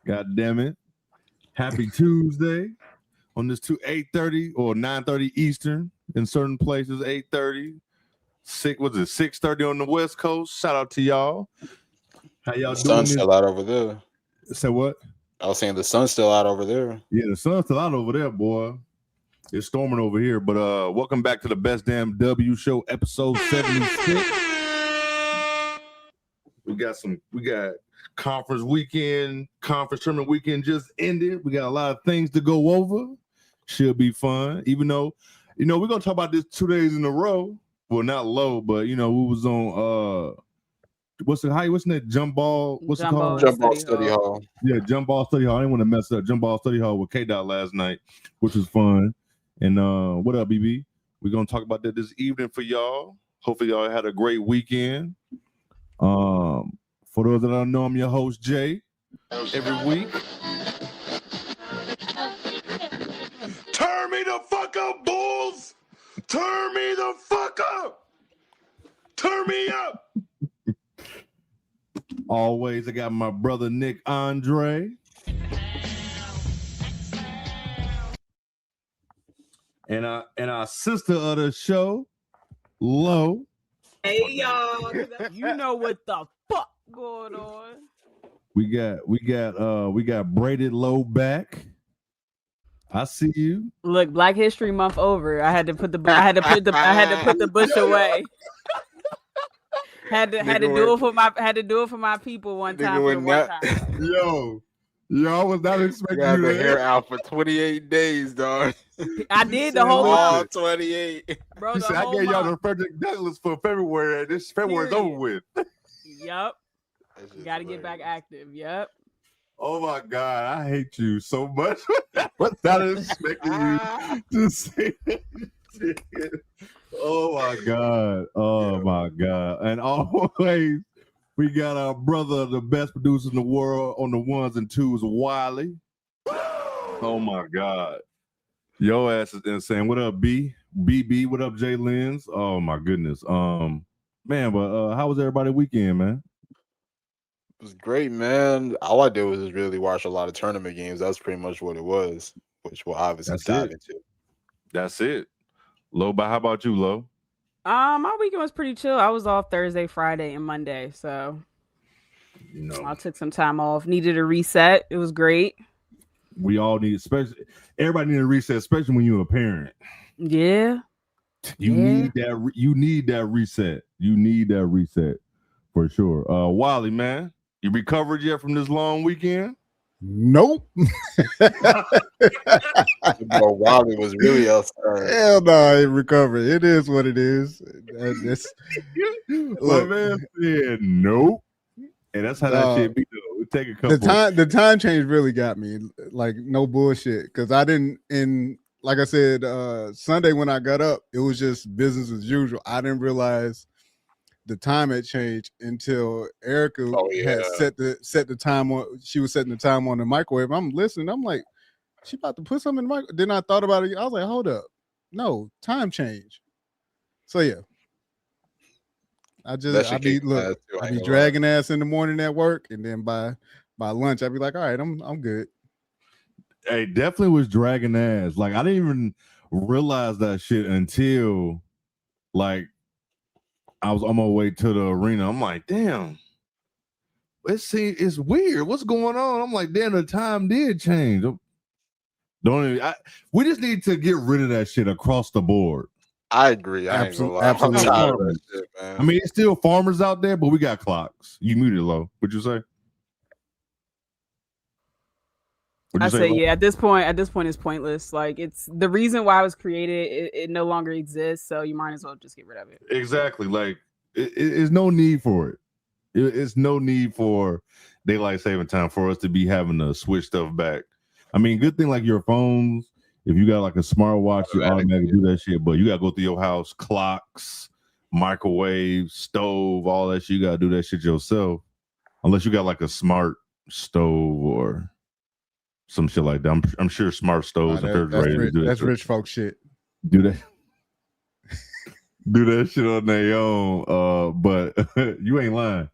God damn it. Happy Tuesday on this 8:30 or 9:30 Eastern in certain places, 8:30. 6:30 on the West Coast. Shout out to y'all. How y'all The doing? sun's still out over there. Say what? I was saying the sun's still out over there. Yeah, the sun's still out over there, boy. It's storming over here. But welcome back to the Best Damn W Show, episode 76. We got conference tournament weekend just ended. We got a lot of things to go over. Should be fun. Even though, we're gonna talk about this 2 days in a row. Well, not low, but we was on what's that jump ball? What's it called? Jump ball study hall. Yeah, jump ball study hall. I didn't want to mess up jump ball study hall with K-Dot last night, which was fun. And what up, BB? We're gonna talk about that this evening for y'all. Hopefully y'all had a great weekend. For those that don't know, I'm your host, Jay. Every week. Turn me the fuck up, Bulls! Turn me the fuck up! Turn me up! Always, I got my brother Nick Andre. And our sister of the show, Lo. Hey y'all, you know what the fuck going on. We got braided Lo back. I see you. Look, Black History Month over. I had to put the bush away. Had to do it for my people one time. Yo, I was not expecting you the hair out for 28 days, dog. I did the whole month. 28. Bro, I gave y'all the Frederick Douglass for February. This February's over with. Yep. Got to get back active. Yep. Oh my God, I hate you so much. I was not expecting you to say that. Oh my God. And always we got our brother, the best producer in the world on the ones and twos, Wiley. Oh my God. Your ass is insane. What up, B? BB, what up, Jay Lenz? Oh my goodness. Man, but how was everybody's weekend, man? It was great, man. All I did was just really watch a lot of tournament games. That's pretty much what it was, which we'll obviously dive into. That's it. Lo, but how about you, Lo? My weekend was pretty chill. I was off Thursday, Friday, and Monday, so I took some time off. Needed a reset. It was great. We all need, everybody need a reset, especially when you're a parent. Yeah. You need that. You need that reset. You need that reset for sure. Wiley, man, you recovered yet from this long weekend? Nope. Wiley was really outside. Hell no, I ain't recovered. It is what it is. Look, man said nope. And that's how that shit be though. It take a couple. The time change really got me. Like no bullshit. Because I didn't like I said, Sunday when I got up, it was just business as usual. I didn't realize the time had changed until Erica had set the time on. She was setting the time on the microwave. I'm listening. I'm like, she about to put something in the microwave. Then I thought about it. I was like, hold up, no time change. So yeah, I be dragging ass in the morning at work, and then by lunch I'd be like, all right, I'm good. Hey, definitely was dragging ass. Like I didn't even realize that shit until like I was on my way to the arena. I'm like, damn, it's weird. What's going on? I'm like, damn, the time did change. We just need to get rid of that shit across the board. I agree. Absolutely. Shit, man. I mean, it's still farmers out there, but we got clocks. You muted, Lo. What'd you say? I say, yeah, at this point it's pointless. Like it's the reason why it was created, it no longer exists, so you might as well just get rid of it. Exactly. Like it's no need for it. It's no need for daylight saving time for us to be having to switch stuff back. I mean, good thing like your phones, if you got like a smartwatch, you automatically do that shit, but you gotta go through your house, clocks, microwave, stove, all that shit. You gotta do that shit yourself. Unless you got like a smart stove or some shit like that. I'm sure smart stoves and refrigerators do that. That's rich folk shit. Do that. Do that shit on their own. But you ain't lying.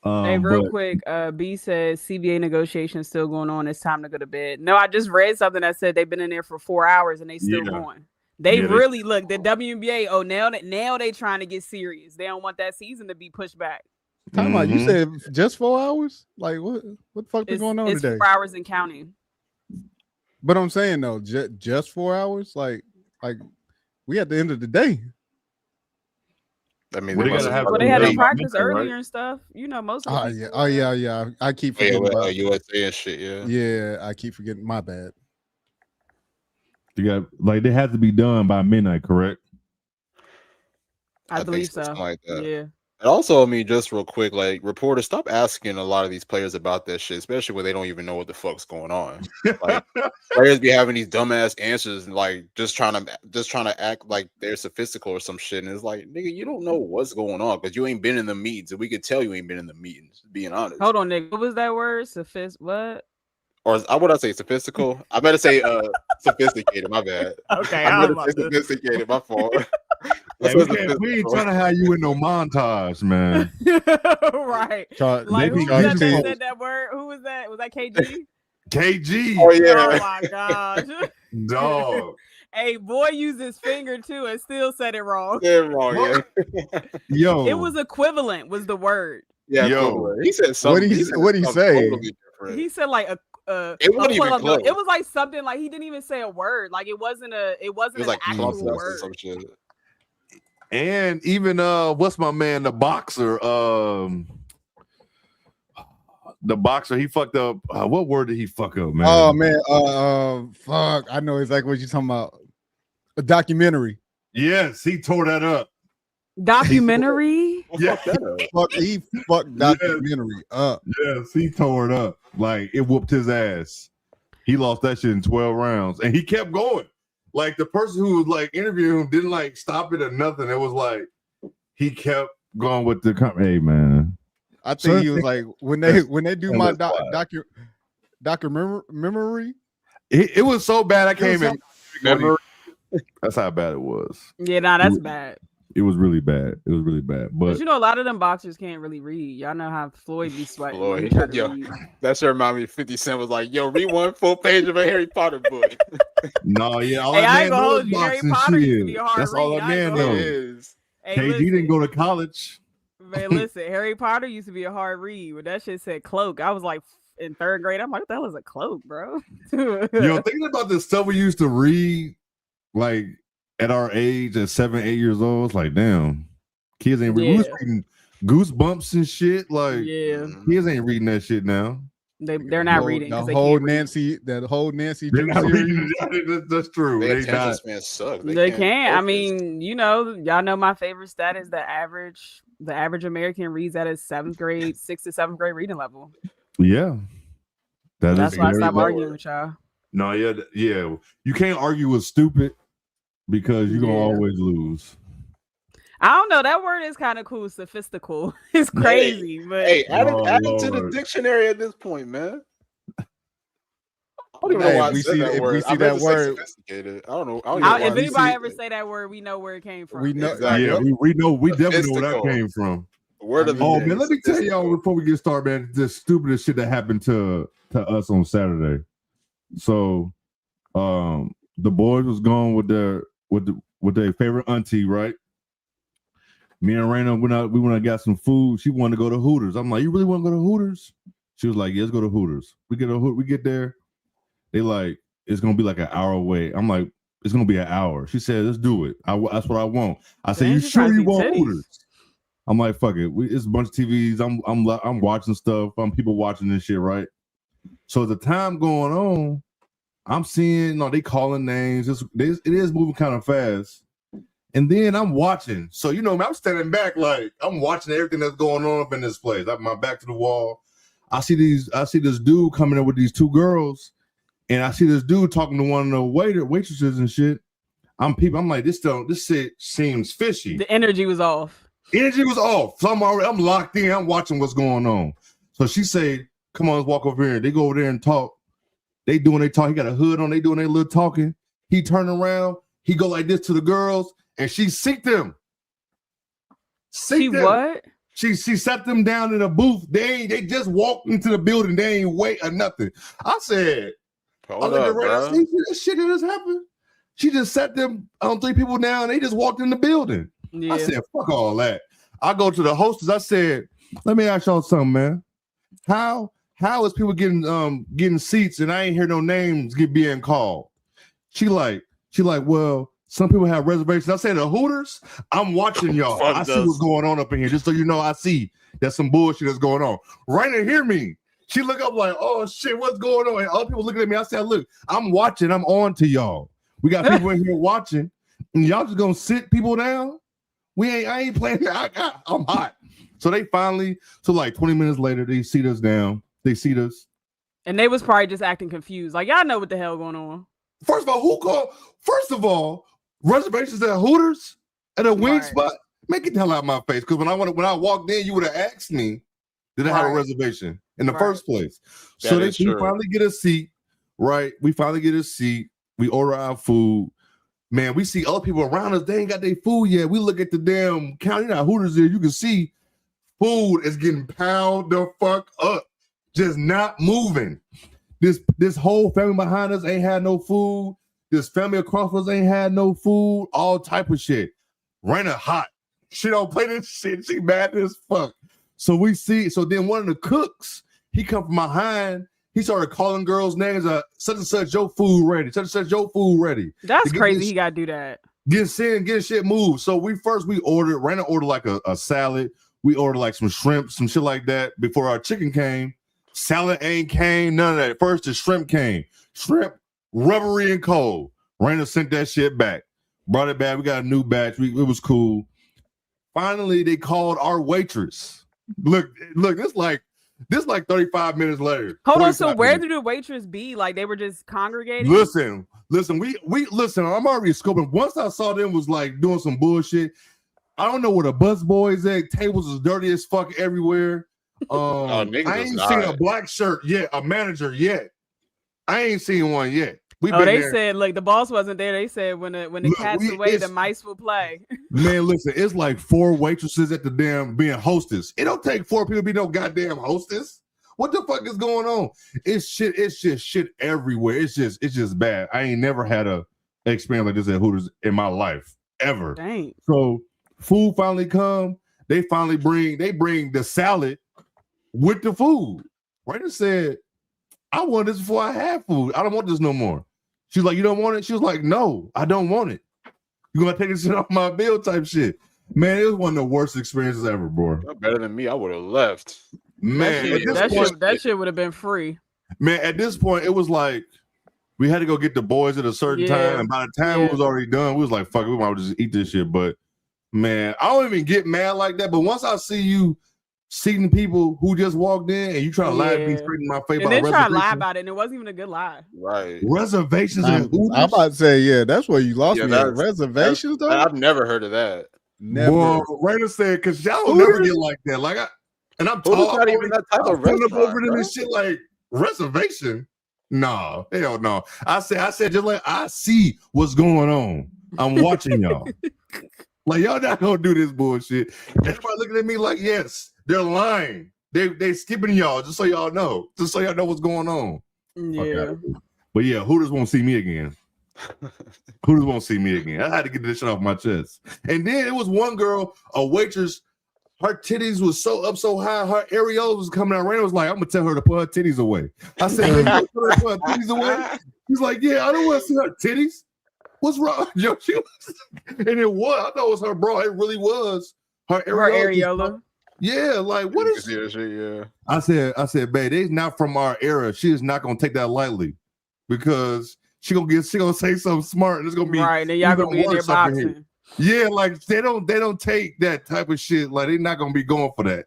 Hey, real But quick, B says CBA negotiations still going on. It's time to go to bed. No, I just read something that said they've been in there for 4 hours and they still Yeah. going. They Yeah, really look the WNBA. Oh, now they trying to get serious. They don't want that season to be pushed back. Time out. You Mhm. said just 4 hours? Like what the fuck is going on It's today? 4 hours and counting. But I'm saying though, just 4 hours? Like we at the end of the day. I mean, Well, they they must gotta have have Well, some they had to days practice missing, right? earlier and stuff. You know, most of the Oh people, yeah. Oh yeah. I keep forgetting about USA and shit. Yeah. Yeah, I keep forgetting. My bad. You got like they had to be done by midnight, correct? I think believe so. something like that. Yeah. And also, I mean, just real quick, like reporters, stop asking a lot of these players about that shit, especially when they don't even know what the fuck's going on. Like players be having these dumbass answers and like just trying to act like they're sophistical or some shit. And it's like, nigga, you don't know what's going on because you ain't been in the meetings, and we could tell you ain't been in the meetings. Being honest. Hold on, Nick. What was that word? What? Or would I say sophistical? I better say sophisticated. My bad. Okay, I I'm better say sophisticated. My fault. Like, we ain't trying to have you in no montage, man. Right. Char- Like They who be was that using- that said that word? Who was that? Was that KG? KG, Oh Oh yeah. my gosh. dog. Hey, boy used his finger too and still said it wrong. Yeah, wrong. Yeah. Yo, It was equivalent was the word. Yeah. Yo. Equivalent. He said something. What'd he something say? Totally different. He said like It wasn't even equivalent. close. It was like something like he didn't even say a word. Like it wasn't It was an like actual clump or word. some shit. and even what's my man, the boxer? The boxer, he fucked up. What word did he fuck up, man? Oh man, fuck. I know exactly what you're talking about. A documentary. Yes, he tore that up. Documentary? Yeah. Fuck that up. He fucked documentary up. Yes, he tore it up. Like it whooped his ass. He lost that shit in 12 rounds, and he kept going. Like the person who was like interviewing him didn't like stop it or nothing. It was like he kept going with the hey man. I think he was like when they do my documentary. It was so bad I can't was even remember. That's how bad it was. Yeah, nah, that's bad. It was really bad. It was really bad. But But you know, a lot of them boxers can't really read. Y'all know how Floyd be sweating. when he Floyd, try to yo. read. That shit remind me of 50 Cent was like, yo, read one full page of a Harry Potter book. no, yeah, all Hey, that I man ain't gonna knows hold you. Harry boxing Potter used to shit. be a hard That's all read. that I ain't man gonna It hold knows. you. is. Hey, KG listen, didn't go to college. man, listen, Harry Potter used to be a hard read. When that shit said cloak, I was like in third grade. I'm like, what the hell is a cloak, bro? Yo, thinking about the stuff we used to read, like at our age, at 7, 8 years old, it's like, damn, kids ain't reading. We was Yeah. reading Goosebumps and shit. Like, Yeah, kids ain't reading that shit now. they're not reading The because they whole can't read. That whole Nancy They're Drew not series. reading it. That's true. Their They attention not. span sucks. They can't. I focus. mean, you know, y'all know my favorite stat is the average American reads at his 6th to 7th grade reading level. Yeah. That's why I very stopped low. arguing with y'all. No, yeah. You can't argue with stupid because you're gonna Yeah. always lose. I don't know. That word is kind of cool, sophistical. It's crazy, but Hey, add Oh, it to the Lord. dictionary at this point, man. I don't even Hey, know why if I we said see- that if we word. see I meant that to say word- sophisticated. I don't know. I don't even know if why I we anybody see- ever say that word, we know where it came from. We know. Exactly. Yeah, Yep. we know. We definitely know where that Sophistical. came from. The word of the Oh day, man, let me tell y'all sophistical. before we get started, man. The stupidest shit that happened to us on Saturday. So, the boys was going with their favorite auntie, right? Me and Raina we went and got some food. She wanted to go to Hooters. I'm like, you really want to go to Hooters? She was like, yeah, let's go to Hooters. We get there. They like, it's gonna be like an hour away. I'm like, it's gonna be an hour. She said, let's do it. That's what I want. I said, Dang, you she sure trying to you see want titties. Hooters? I'm like, fuck it. It's a bunch of TVs. I'm watching stuff. People watching this shit, right? So the time going on, I'm seeing, they calling names. It is moving kind of fast. And then I'm watching. So, I'm standing back like I'm watching everything that's going on up in this place. I have my back to the wall. I see this dude coming in with these two girls, and I see this dude talking to one of the waitresses and shit. I'm like, this shit seems fishy. The energy was off. Energy was off. So I'm locked in. I'm watching what's going on. So she said, come on, let's walk over here. They go over there and talk. They doing their talk. He got a hood on. They doing their little talking. He turned around. He go like this to the girls, and she sicked them. She what? She sat them down in a booth. They just walked into the building. They ain't wait or nothing. I said, Hold up, bro. This shit that just happened. She just sat them 3 people down. They just walked in the building. Yeah. I said, fuck all that. I go to the hostess. I said, let me ask y'all something, man. How is people getting seats and I ain't hear no names being called? She like, well, some people have reservations. I said, the Hooters, I'm watching y'all. I see what's going on up in here. Just so you know, I see that some bullshit is going on. Raina hear me. She look up like, oh shit, what's going on? And other people looking at me. I said, look, I'm watching. I'm on to y'all. We got people in here watching, and y'all just gonna sit people down. I ain't playing. I'm hot. So they finally, like 20 minutes later, they seat us down. They seat us. And they was probably just acting confused. Like, y'all know what the hell going on. First of all, who called? First of all, reservations at Hooters at a wing spot. Make it the hell out of my face. Because when I walked in, you would have asked me, did I have a reservation in the first place? So we finally get a seat, right? We finally get a seat. We order our food. Man, we see other people around us. They ain't got their food yet. We look at the damn counter. You know, Hooters there. You can see food is getting piled the fuck up. Just not moving. This whole family behind us ain't had no food. This family across us ain't had no food. All type of shit. Raina hot. She don't play this shit. She mad as fuck. So then one of the cooks, he come from behind. He started calling girls' names. Such and such, your food ready. Such and such, your food ready. That's crazy. He got to do that. Get shit moved. So we ordered. Raina ordered like a salad. We ordered like some shrimp, some shit like that before our chicken came. Salad ain't came. None of that. First the shrimp came. Shrimp, rubbery and cold. Raina sent that shit back. Brought it back. We got a new batch. It was cool. Finally, they called our waitress. Look, this like 35 minutes later. Hold on, so where did the waitress be? Like they were just congregating? Listen, we listen, I'm already scoping. Once I saw them was like doing some bullshit. I don't know where the bus boys at. Tables is dirty as fuck everywhere. I ain't seen a black shirt yet, a manager yet. I ain't seen one yet. They said, look, the boss wasn't there. They said when the cat's away, the mice will play. Man, listen, it's like 4 waitresses at the damn being hostess. It don't take 4 people to be no goddamn hostess. What the fuck is going on? It's just shit everywhere. It's just bad. I ain't never had a experience like this at Hooters in my life ever. Dang. So food finally come. They bring the salad with the food. Raina said, I want this before I have food. I don't want this no more. She's like, you don't want it? She was like, no, I don't want it. You're going to take this shit off my bill type shit. Man, it was one of the worst experiences ever, bro. You're better than me. I would have left. Man, that shit would have been free. Man, at this point, it was like, we had to go get the boys at a certain time. And by the time it was already done, we was like, fuck it, we might just eat this shit. But, man, I don't even get mad like that. But once I see you seeing people who just walked in and you try to lie to me straight in my face, and then try to lie about it, and it wasn't even a good lie. Right. Reservations and Hooters. I'm about to say, that's where you lost me. Reservations, though? I've never heard of that. Never. Well, Raina said, because y'all will never get like that. Like, I'm tall. Not even that type of restaurant, up over them and shit like reservation. No, hell no. I said, just like I see what's going on. I'm watching y'all. Like, y'all not gonna do this bullshit. Everybody looking at me like, yes. They're lying. They skipping y'all just so y'all know. Just so y'all know what's going on. Yeah. But yeah, Hooters won't see me again. Hooters won't see me again. I had to get this shit off my chest. And then it was one girl, a waitress, her titties was so up so high, her areolas was coming out. Raina was like, I'm gonna tell her to put her titties away. I said, you put her titties away? She's like, yeah, I don't want to see her titties. What's wrong? Yo, she was, and it was, I thought it was her bra. It really was her areola. Yeah, like what is yeah. I said, babe, they's not from our era. She is not gonna take that lightly because she gonna say something smart and it's gonna be right. Then y'all gonna be in there boxing. Yeah, like they don't take that type of shit. Like they're not gonna be going for that.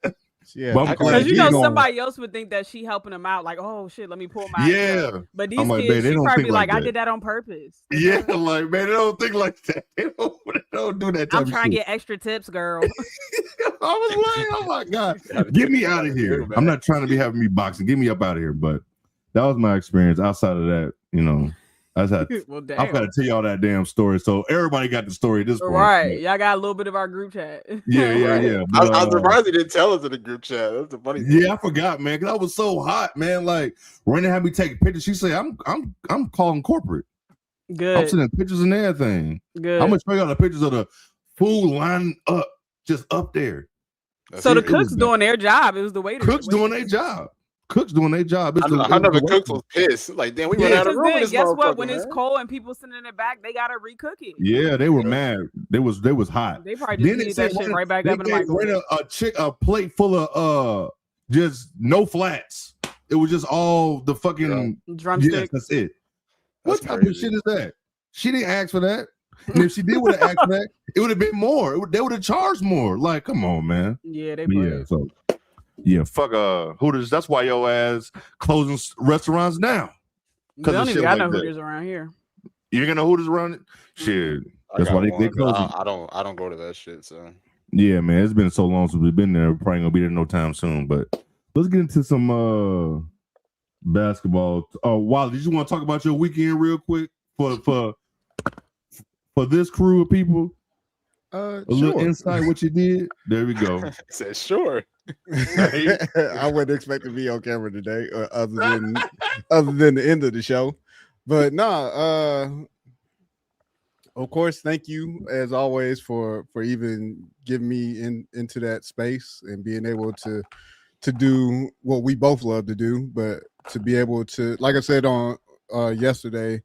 Yeah, because somebody else would think that she helping them out. Like, oh shit, let me pull my But these kids, she probably be like, I did that on purpose. Yeah, like man, they don't think like that. They don't do that. I'm trying to get extra tips, girl. I was like, oh my god, get me out of here. I'm not trying to be having me boxing. Get me up out of here. But that was my experience. Outside of that, I've got to tell y'all that damn story. So everybody got the story at this point. Right. Y'all got a little bit of our group chat. Yeah. But, I was surprised he didn't tell us in the group chat. That's the funny thing. Yeah, I forgot, man, because I was so hot, man. Like, Raina had me take pictures. She said, I'm calling corporate. Good. I'm sending pictures and everything. Good. I'm going to show y'all the pictures of the food lining up, just up there. So the cooks doing their job. It was the waiters. Cooks doing their job. Cooks doing their job. I know the cooks was pissed. Like, damn, we ran out of room. Guess what? When it's cold and people sending it back, they gotta recook it. Yeah, they were mad. They was hot. They probably just needed that shit right back up in the microwave. A plate full of just no flats. It was just all the fucking drumsticks. Yes, that's it. What type of shit is that? She didn't ask for that. And if she did would have asked for that, it would have been more. They would have charged more. Like, come on, man. Yeah, they. So. Yeah, fuck Hooters. That's why your ass closing restaurants now. They don't even got no Hooters around here. You ain't got no Hooters around it? Shit. That's why they closing. I don't go to that shit. So yeah, man. It's been so long since we've been there. We're probably gonna be there no time soon. But let's get into some basketball. Oh, Wally, did you want to talk about your weekend real quick for this crew of people? Little insight what you did. There we go. Said sure. I wouldn't expect to be on camera today, other than the end of the show. But of course, thank you as always for even getting me into that space and being able to do what we both love to do, but to be able to, like I said on yesterday,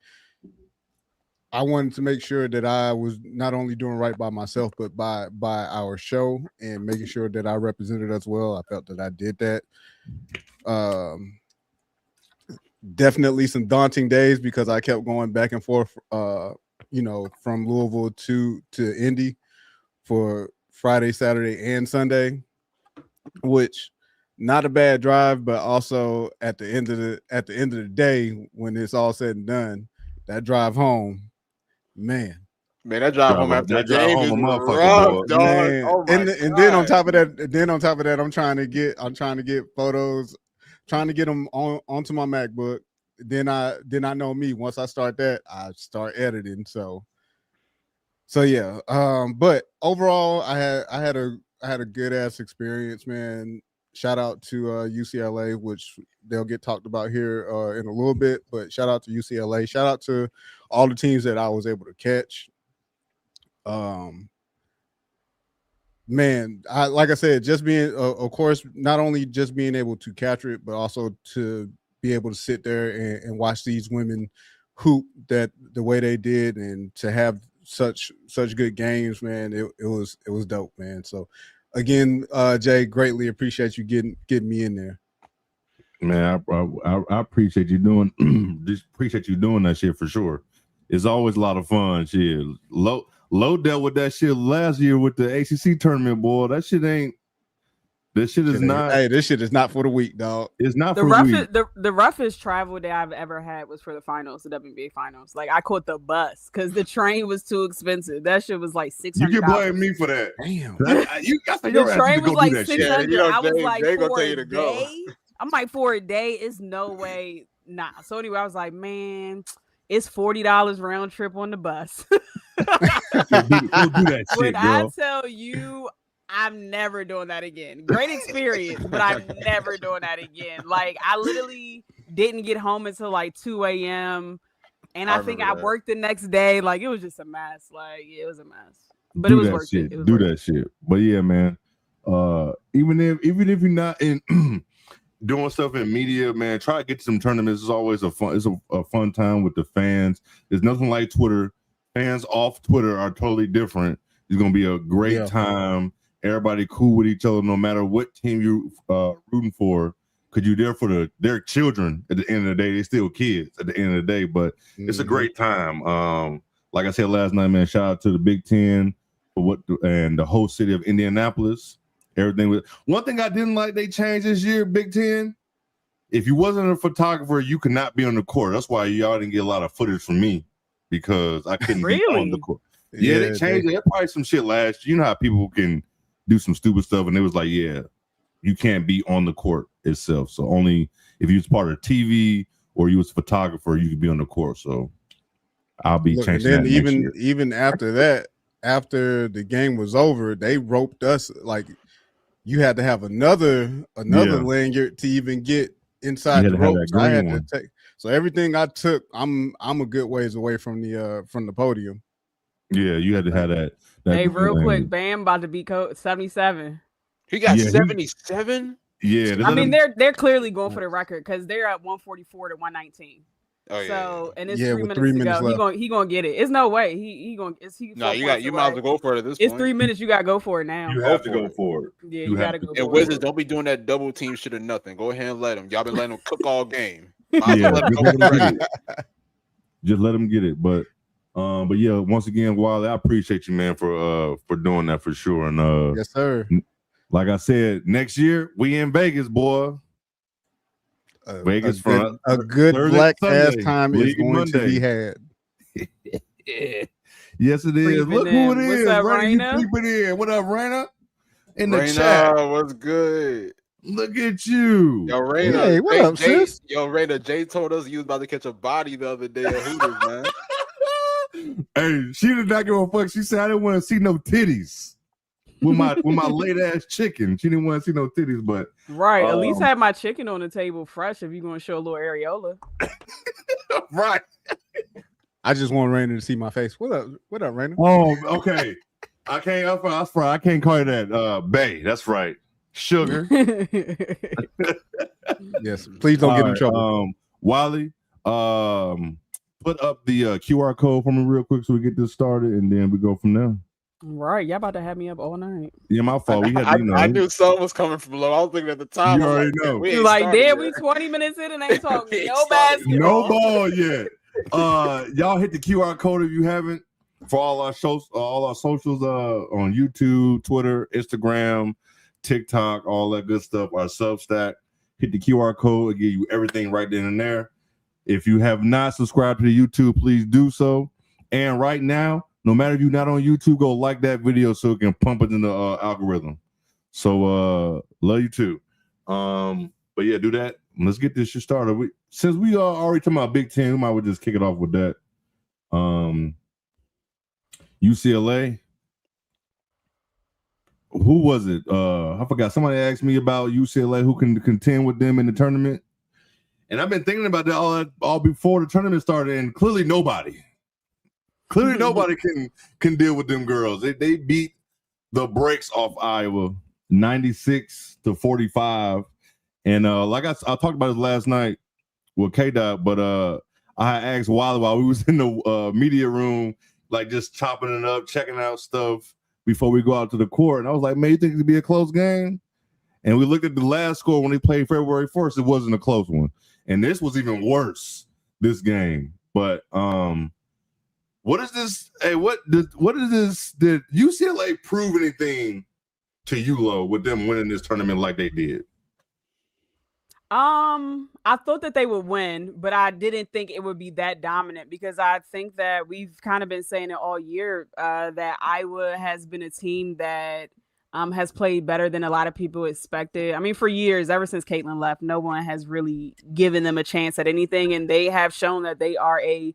I wanted to make sure that I was not only doing right by myself, but by our show and making sure that I represented us well. I felt that I did that. Definitely some daunting days because I kept going back and forth, from Louisville to Indy for Friday, Saturday, and Sunday, which not a bad drive, but also at the end of the day, when it's all said and done, that drive home. Man, that drive home after the game is rough, dog. Oh and then on top of that, I'm trying to get photos, trying to get them onto my MacBook. Then I know me. Once I start that, I start editing. So yeah. But overall, I had a good ass experience, man. Shout out to UCLA, which they'll get talked about here in a little bit. But shout out to UCLA. Shout out to all the teams that I was able to catch. Man, like I said, just being, of course, not only just being able to capture it, but also to be able to sit there and watch these women hoop that the way they did, and to have such good games, man. It was dope, man. So again, Jay, greatly appreciate you getting me in there. Man, I appreciate you doing appreciate you doing that shit for sure. It's always a lot of fun. Shit. Low dealt with that shit last year with the ACC tournament, boy. That shit is not. Hey, this shit is not for the week, dog. It's not for the week. The roughest travel day I've ever had was for the finals, the WNBA finals. Like, I caught the bus because the train was too expensive. That shit was like $600. You can blame me for that. Damn. The train was like $600. Yeah, I was like, they for gonna tell you a to go. day. I'm like, for a day, it's no way. Nah. So anyway, I was like, man, it's $40 round trip on the bus. Go do that shit, when girl. I tell you, I'm never doing that again. Great experience, but I'm never doing that again. Like, I literally didn't get home until like 2 a.m. And I think I worked the next day. Like, it was just a mess. Like, it was a mess. But it was worth it. Do that shit. But yeah, man. Even if you're not in doing stuff in media, man, try to get to some tournaments. It's always a fun time with the fans. There's nothing like Twitter. Fans off Twitter are totally different. It's gonna be a great time. Everybody cool with each other, no matter what team you're rooting for, because you're there for their children. At the end of the day, they're still kids at the end of the day, but it's a great time. Like I said last night, man, shout out to the Big Ten and the whole city of Indianapolis. Everything was one thing I didn't like. They changed this year, Big Ten. If you wasn't a photographer, you could not be on the court. That's why y'all didn't get a lot of footage from me, because I couldn't be on the court. Yeah, they changed it. There's probably some shit last year. You know how people can do some stupid stuff, and it was like, yeah, you can't be on the court itself. So only if you was part of TV or you was a photographer, you could be on the court. So I'll be Look, and changing then that next year. even after that, after the game was over, they roped us like you had to have another lanyard to even get inside You the had to have rope. that So I green had one. to take. So everything I took, I'm a good ways away from the podium. Yeah, you had to have that. Hey, green real quick, lanyard. Bam about to be 77. He got Yeah, he- 77. Yeah, I mean, they're clearly going for the record because they're at 144 to 119. Oh yeah. So and it's Yeah, 3 with minutes 3 to minutes go. left. He gonna get it. It's no way. He gonna. It's he. No, 4 you points might as away. well go for it at this It's point. 3 minutes. You gotta go for it now. you have to go for it. Yeah, you you have gotta to go. go And for Wizards, it. don't be doing that double team shit or nothing. Go ahead and let them. Y'all been letting them cook all game. Yeah, Let 'em just go let 'em fresh. get it. Just let them get it. But yeah, once again, Wally, I appreciate you, man, for doing that for sure. And Yes, sir. like I said, next year we in Vegas, boy. Vegas front. A good Thursday, black Sunday, ass time is leave going to be Monday. had. Yeah. Yes, it is. Creeping Look in. who it What's is. up, Raina, you Raina? creeping in. What up, Raina? In the chat. Raina, what's good? Look at you. Yo, Raina. Hey, what up, sis? Yo, Raina, Jay told us you was about to catch a body the other day at Hooters, man. Hey, she did not give a fuck. She said I didn't want to see no titties with my late ass chicken. She didn't want to see no titties, but Right. At least have my chicken on the table fresh if you're gonna show a little areola. right. I just want Raina to see my face. What up, Raina? Oh, okay. I can't call you that. Bay. That's right. Sugar. Yes, please don't get in trouble. Wally, put up the QR code for me real quick so we get this started, and then we go from there. Right. Y'all about to have me up all night. Yeah, my fault. We had, I knew something was coming from below. I was thinking at the time. You I'm already like, know. we You ain't like, started damn, yet. we 20 minutes in and ain't talking We ain't no started yet. no basketball. ball yet. Y'all hit the QR code if you haven't for all our shows, all our socials on YouTube, Twitter, Instagram, TikTok, all that good stuff. Our Substack. Hit the QR code, it'll give you everything right then and there. If you have not subscribed to the YouTube, please do so. And right now, no matter if you're not on YouTube, go like that video so it can pump it in the algorithm. So love you too. But yeah, do that. Let's get this shit started. Since we are already talking about Big Ten, we might well just kick it off with that. UCLA. Who was it? I forgot. Somebody asked me about UCLA who can contend with them in the tournament. And I've been thinking about that all before the tournament started, and clearly nobody. Clearly nobody can deal with them girls. They beat the brakes off Iowa 96-45. And like I talked about this last night with K-Dot, but I asked Wiley while we was in the media room, like just chopping it up, checking out stuff before we go out to the court. And I was like, man, you think it'd be a close game? And we looked at the last score when they played February 1st. It wasn't a close one. And this was even worse, this game. But what is this? Hey, what is this? Did UCLA prove anything to ULO with them winning this tournament like they did? I thought that they would win, but I didn't think it would be that dominant because I think that we've kind of been saying it all year that Iowa has been a team that has played better than a lot of people expected. I mean, for years, ever since Caitlin left, no one has really given them a chance at anything, and they have shown that they are a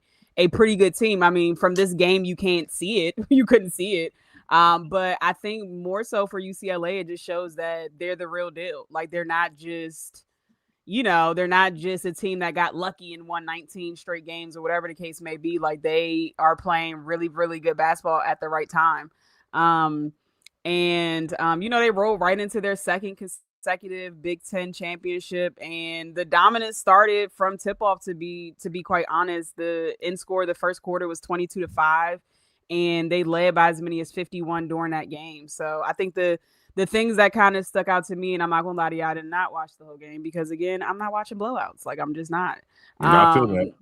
pretty good team. I mean, from this game, you can't see it. You couldn't see it. But I think more so for UCLA, it just shows that they're the real deal. Like they're not just a team that got lucky and won 19 straight games or whatever the case may be. Like they are playing really, really good basketball at the right time. They rolled right into their second consecutive Big Ten championship, and the dominance started from tip-off. To be quite honest, the end score of the first quarter was 22-5, and they led by as many as 51 during that game. So I think the things that kind of stuck out to me, and I'm not gonna lie to you, I did not watch the whole game because again, I'm not watching blowouts. Like I'm just not. I feel that.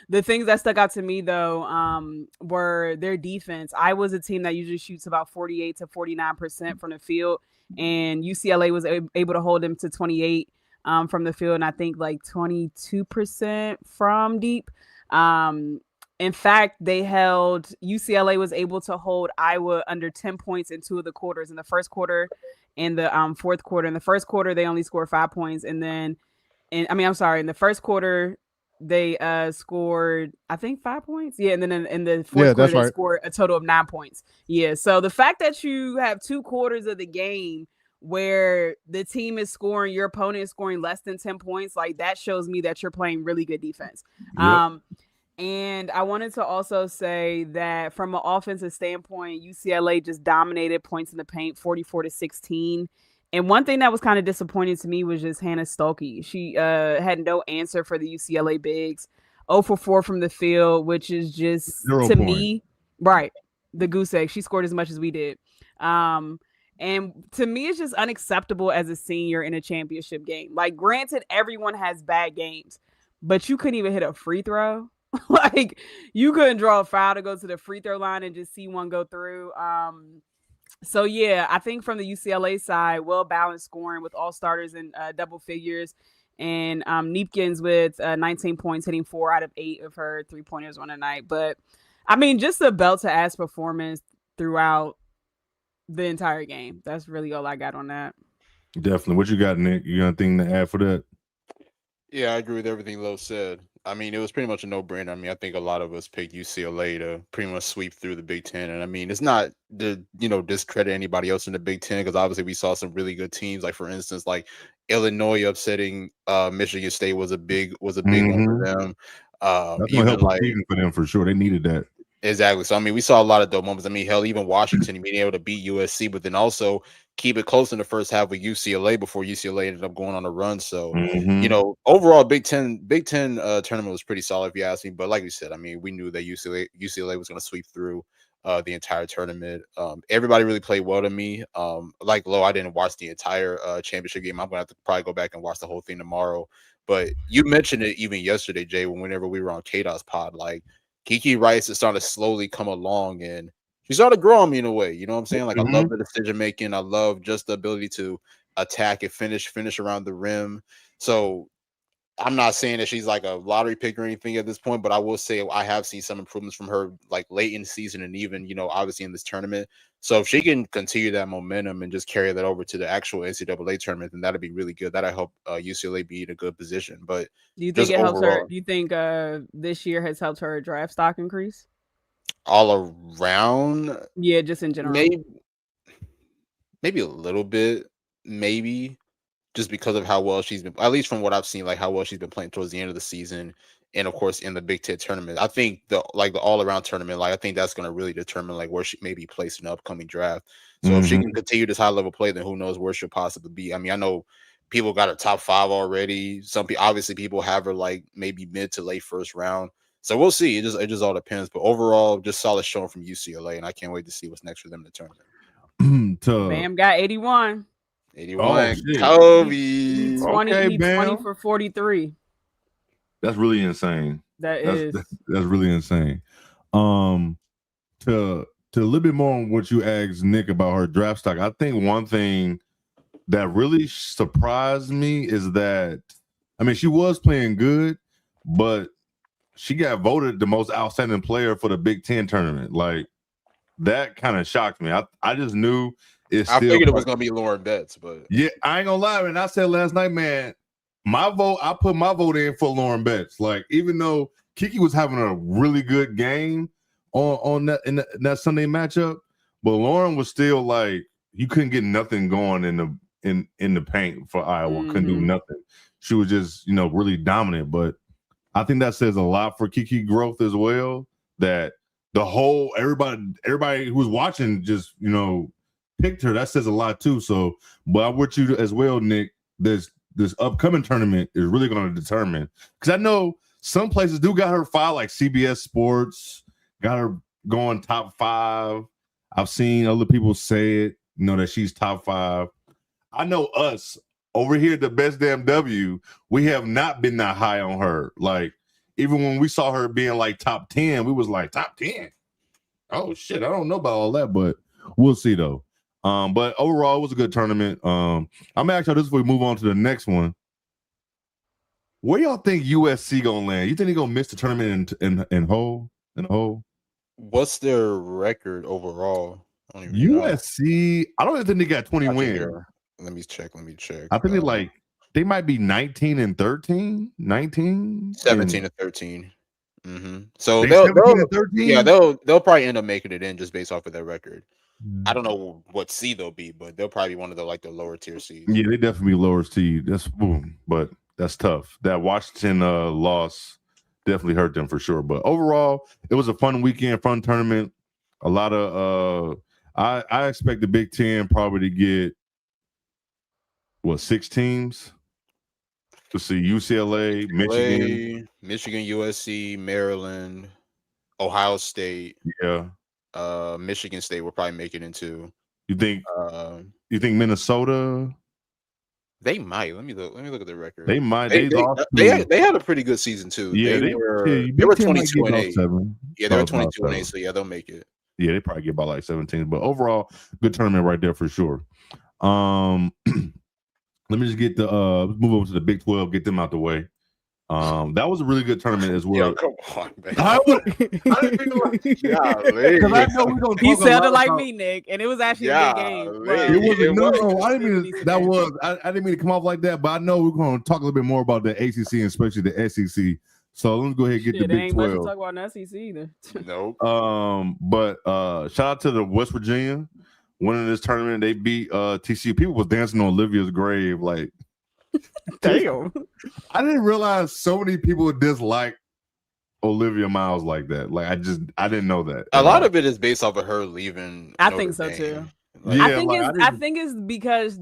The things that stuck out to me though were their defense. I was a team that usually shoots about 48 to 49% from the field, and UCLA was able to hold them to 28 from the field, and I think like 22% from deep. In fact, UCLA was able to hold Iowa under 10 points in two of the quarters, in the first quarter and the fourth quarter. In the first quarter, they only scored 5 points. In the first quarter, they scored, I think, 5 points. Yeah, and then in the fourth quarter, that's they right. scored a total of 9 points. Yeah, so the fact that you have 2 quarters of the game where the team is scoring, your opponent is scoring less than 10 points, like that shows me that you're playing really good defense. Yep. And I wanted to also say that from an offensive standpoint, UCLA just dominated points in the paint, 44-16. And one thing that was kind of disappointing to me was just Hannah Stolke. She had no answer for the UCLA bigs. 0 for 4 from the field, which is just 0 to point. me, right? The goose egg. She scored as much as we did. And to me, it's just unacceptable as a senior in a championship game. Like, granted, everyone has bad games, but you couldn't even hit a free throw. Like, you couldn't draw a foul to go to the free throw line and just see one go through. So yeah, I think from the UCLA side, well-balanced scoring with all starters in double figures, and Neepkins with 19 points, hitting 4 out of 8 of her 3-pointers on the night. But I mean, just a belt-to-ass performance throughout the entire game. That's really all I got on that. Definitely. What you got, Nick? You got anything to add for that? Yeah, I agree with everything Lo said. I mean, it was pretty much a no-brainer. I mean, I think a lot of us picked UCLA to pretty much sweep through the Big Ten. And I mean, it's not to, discredit anybody else in the Big Ten, because obviously we saw some really good teams. Like, for instance, like Illinois upsetting Michigan State was a big one for them. That's even help like for them for sure. They needed that. Exactly. So I mean, we saw a lot of dope moments. I mean, hell, even Washington being able to beat USC, but then also keep it close in the first half with UCLA before UCLA ended up going on a run. So overall, Big Ten tournament was pretty solid, if you ask me. But like you said, I mean, we knew that UCLA was going to sweep through the entire tournament. Everybody really played well to me. Like Lo, I didn't watch the entire championship game. I'm going to have to probably go back and watch the whole thing tomorrow. But you mentioned it even yesterday, Jay, whenever we were on KDOS pod, like, Kiki Rice is starting to slowly come along, and she started growing on me in a way. You know what I'm saying? Like, I love the decision making. I love just the ability to attack and finish around the rim. So I'm not saying that she's like a lottery pick or anything at this point, but I will say I have seen some improvements from her, like late in the season and even, obviously in this tournament. So if she can continue that momentum and just carry that over to the actual NCAA tournament, then that'd be really good. That'll help UCLA be in a good position. But do you think it helps her? Do you think this year has helped her draft stock increase? All around? Yeah, just in general. Maybe a little bit, maybe. Just because of how well she's been, at least from what I've seen, like how well she's been playing towards the end of the season, and of course in the Big Ten tournament. I think the all-around tournament, like I think that's going to really determine like where she may be placed in the upcoming draft. So if she can continue this high-level play, then who knows where she'll possibly be. I mean, I know people got her top 5 already. Obviously people have her like maybe mid to late first round. So we'll see. It just all depends. But overall, just solid showing from UCLA, and I can't wait to see what's next for them in the tournament. Bam got 81. 81. Kobe. He 20 for 43. That's really insane. That's really insane. To a little bit more on what you asked Nick about her draft stock, I think one thing that really surprised me is that, I mean, she was playing good, but she got voted the most outstanding player for the Big Ten tournament. Like, that kind of shocked me. I just knew I figured it was gonna be Lauren Betts, but yeah, I ain't gonna lie, man. I said last night, man, I put my vote in for Lauren Betts. Like, even though Kiki was having a really good game on that in that Sunday matchup, but Lauren was still like, you couldn't get nothing going in the paint for Iowa. Couldn't do nothing. She was just really dominant. But I think that says a lot for Kiki growth as well. That the whole everybody who was watching just picked her. That says a lot too. So, but I want you to, as well, Nick, this upcoming tournament is really going to determine, because I know some places do got her 5, like CBS Sports got her going top 5. I've seen other people say it, that she's top 5. I know us over here at the Best Damn W, we have not been that high on her. Like, even when we saw her being like top 10, we was like, top 10? Oh shit, I don't know about all that, but we'll see though. But overall, it was a good tournament. I'm gonna ask y'all this before we move on to the next one. Where y'all think USC gonna land? You think they gonna miss the tournament in whole? What's their record overall? I don't even USC, know. I don't even think they got 20 wins. Let me check. I think they like they might be 19 and 13, 19, 17 and 13. So they they'll 17 and 13. yeah they'll probably end up making it in just based off of their record. I don't know what seed they'll be, but they'll probably be one of the lower tier seeds. Yeah, they definitely lower seed. That's boom, but that's tough. That Washington loss definitely hurt them for sure. But overall, it was a fun weekend, fun tournament. A lot of I expect the Big Ten probably to get 6 teams. Let's see, UCLA, Michigan, USC, Maryland, Ohio State. Yeah. Michigan State will probably make it into. You think Minnesota? They might. Let me look at the record. They might. They had a pretty good season too. Yeah, they were 22 and 8. Yeah, they were 22 and 8. So yeah, they'll make it. Yeah, they probably get about like 17. But overall, good tournament right there for sure. Let me just get the let's move over to the Big 12, get them out the way. That was a really good tournament as well. Yo, come on, man. I didn't know he sounded like me, Nick, and it was actually a good game. I didn't mean to come off like that, but I know we're going to talk a little bit more about the ACC and especially the SEC. So let's go ahead and get the Big ain't 12. Much to talk about in the SEC either. Nope. But shout out to the West Virginia winning this tournament. They beat TCU. People was dancing on Olivia's grave, like. Damn. I didn't realize so many people dislike Olivia Miles like that. Like I didn't know that. A lot of it is based off of her leaving. I think so too. I think it's because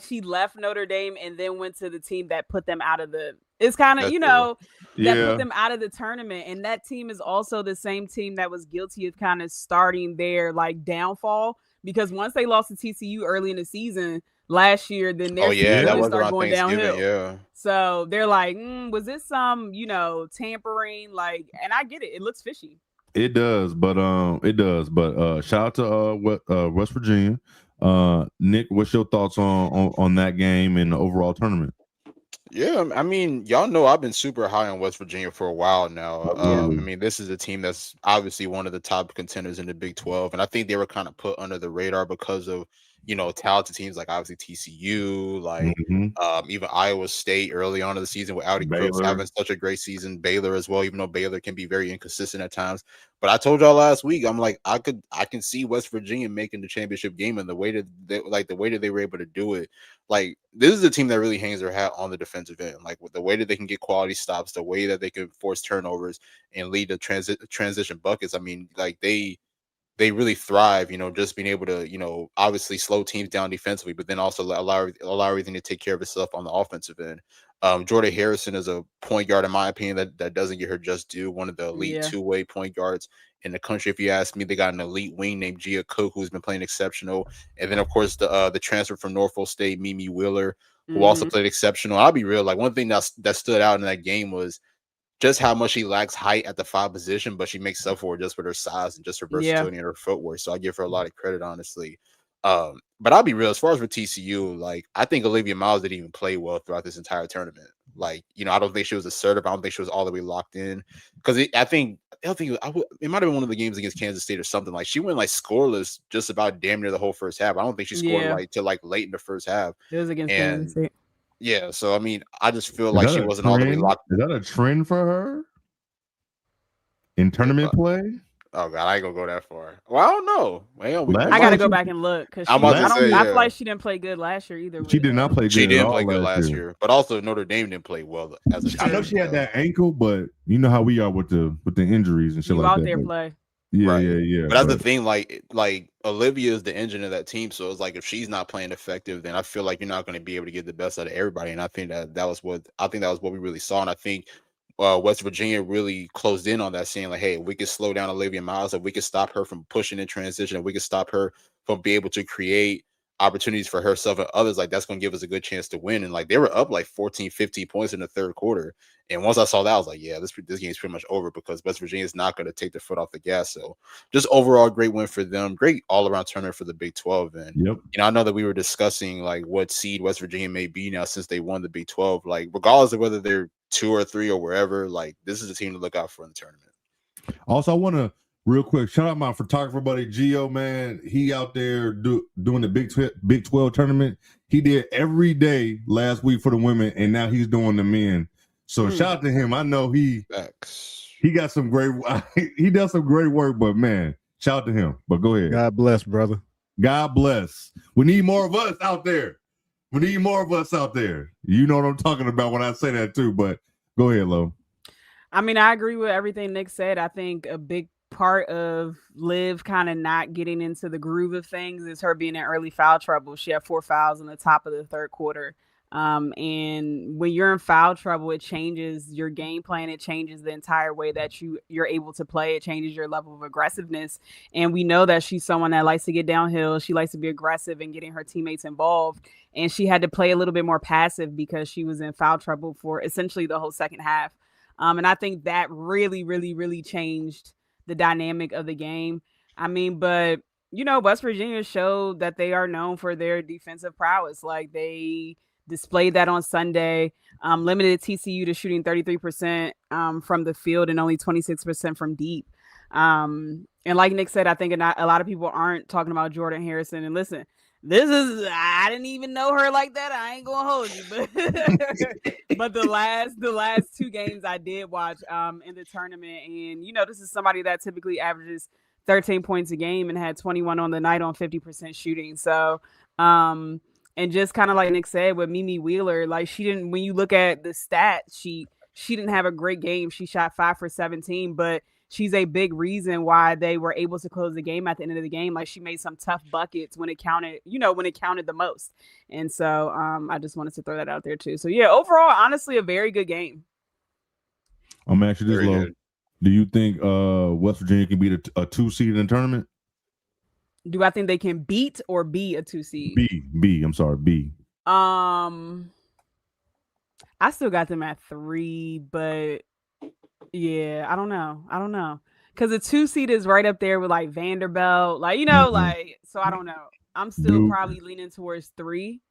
she left Notre Dame and then went to the team that put them out of the. It's kind of put them out of the tournament, and that team is also the same team that was guilty of kind of starting their downfall because once they lost to TCU early in the season last year, then their season started going downhill. Yeah. So they're like, was this some tampering? And I get it. It looks fishy. It does, but shout out to West Virginia. Nick, what's your thoughts on that game and the overall tournament? Yeah, I mean, y'all know I've been super high on West Virginia for a while now. I mean, this is a team that's obviously one of the top contenders in the Big 12, and I think they were kind of put under the radar because of talented teams like obviously TCU, even Iowa State early on in the season with Audi Crooks having such a great season. Baylor as well, even though Baylor can be very inconsistent at times. But I told y'all last week, I'm like, I can see West Virginia making the championship game, and the way that they were able to do it, this is a team that really hangs their hat on the defensive end. With the way that they can get quality stops, the way that they can force turnovers and lead to transition buckets. I mean, they really thrive, just being able to, obviously slow teams down defensively, but then also allow everything to take care of itself on the offensive end. Jordan Harrison is a point guard, in my opinion, that doesn't get her just due. One of the elite two-way point guards in the country, if you ask me. They got an elite wing named Gia Cook, who's been playing exceptional. And then, of course, the transfer from Norfolk State, Mimi Wheeler, who also played exceptional. I'll be real, one thing that stood out in that game was just how much she lacks height at the 5 position, but she makes up for it just with her size and just her versatility and her footwork. So I give her a lot of credit, honestly. But I'll be real, as far as for TCU, I think Olivia Miles didn't even play well throughout this entire tournament. I don't think she was assertive. I don't think she was all the way locked in because it might have been one of the games against Kansas State or something. She went scoreless just about damn near the whole first half. I don't think she scored till late in the first half. It was against Kansas State. Yeah, so I mean, I just feel like she wasn't all the way locked. Is that a trend for her in tournament play? Oh God, I ain't gonna go that far. Well, I don't know. I gotta go back and look because I feel like she didn't play good last year either. She did not play good. She didn't play good last year, but also Notre Dame didn't play well as a team. I know she had that ankle, but you know how we are with the injuries and shit like that. Out there play. Yeah, yeah. But that's the thing, like Olivia is the engine of that team. So it's if she's not playing effective, then I feel like you're not going to be able to get the best out of everybody. And I think that was what we really saw. And I think West Virginia really closed in on that, saying hey, we can slow down Olivia Miles, if we can stop her from pushing in transition, if we can stop her from being able to create opportunities for herself and others, that's going to give us a good chance to win. And they were up 14, 15 points in the third quarter. And once I saw that, I was like, yeah, this game's pretty much over because West Virginia is not going to take their foot off the gas. So just overall great win for them. Great all-around tournament for the Big 12. And, I know that we were discussing what seed West Virginia may be now since they won the Big 12. Regardless of whether they're 2 or 3 or wherever, this is a team to look out for in the tournament. Also, I want to Real quick, shout out my photographer buddy Gio, man. He out there doing the Big 12 tournament. He did every day last week for the women, and now he's doing the men. So shout out to him. I know he got some great. He does some great work, but man, shout out to him. But go ahead. God bless, brother. God bless. We need more of us out there. We need more of us out there. You know what I'm talking about when I say that too. But go ahead, Lo. I mean, I agree with everything Nick said. I think a big part of Liv kind of not getting into the groove of things is her being in early foul trouble. She had 4 fouls in the top of the third quarter. And when you're in foul trouble, it changes your game plan. It changes the entire way that you're able to play. It changes your level of aggressiveness. And we know that she's someone that likes to get downhill. She likes to be aggressive and getting her teammates involved. And she had to play a little bit more passive because she was in foul trouble for essentially the whole second half. And I think that really, really, really changed the dynamic of the game. I mean, but you know, West Virginia showed that they are known for their defensive prowess. Like they displayed that on Sunday, limited TCU to shooting 33% from the field and only 26% from deep. And like Nick said, I think a lot of people aren't talking about Jordan Harrison. And listen, I didn't even know her like that. I ain't gonna hold you, but the last 2 games I did watch in the tournament, and you know, this is somebody that typically averages 13 points a game and had 21 on the night on 50% shooting. So and just kind of like Nick said with Mimi Wheeler, like she didn't, when you look at the stats, she didn't have a great game. She shot 5 for 17, but she's a big reason why they were able to close the game at the end of the game. Like she made some tough buckets when it counted, you know, when it counted the most. And so I just wanted to throw that out there too. So yeah, overall, honestly, a very good game. I'm actually this low. Do you think West Virginia can beat a 2 seed in the tournament? Do I think they can beat or be a 2 seed? B. I'm sorry, B. I still got them at 3, but yeah, I don't know. Because the 2 seed is right up there with like Vanderbilt, like, you know, like, so I don't know. I'm still probably leaning towards 3.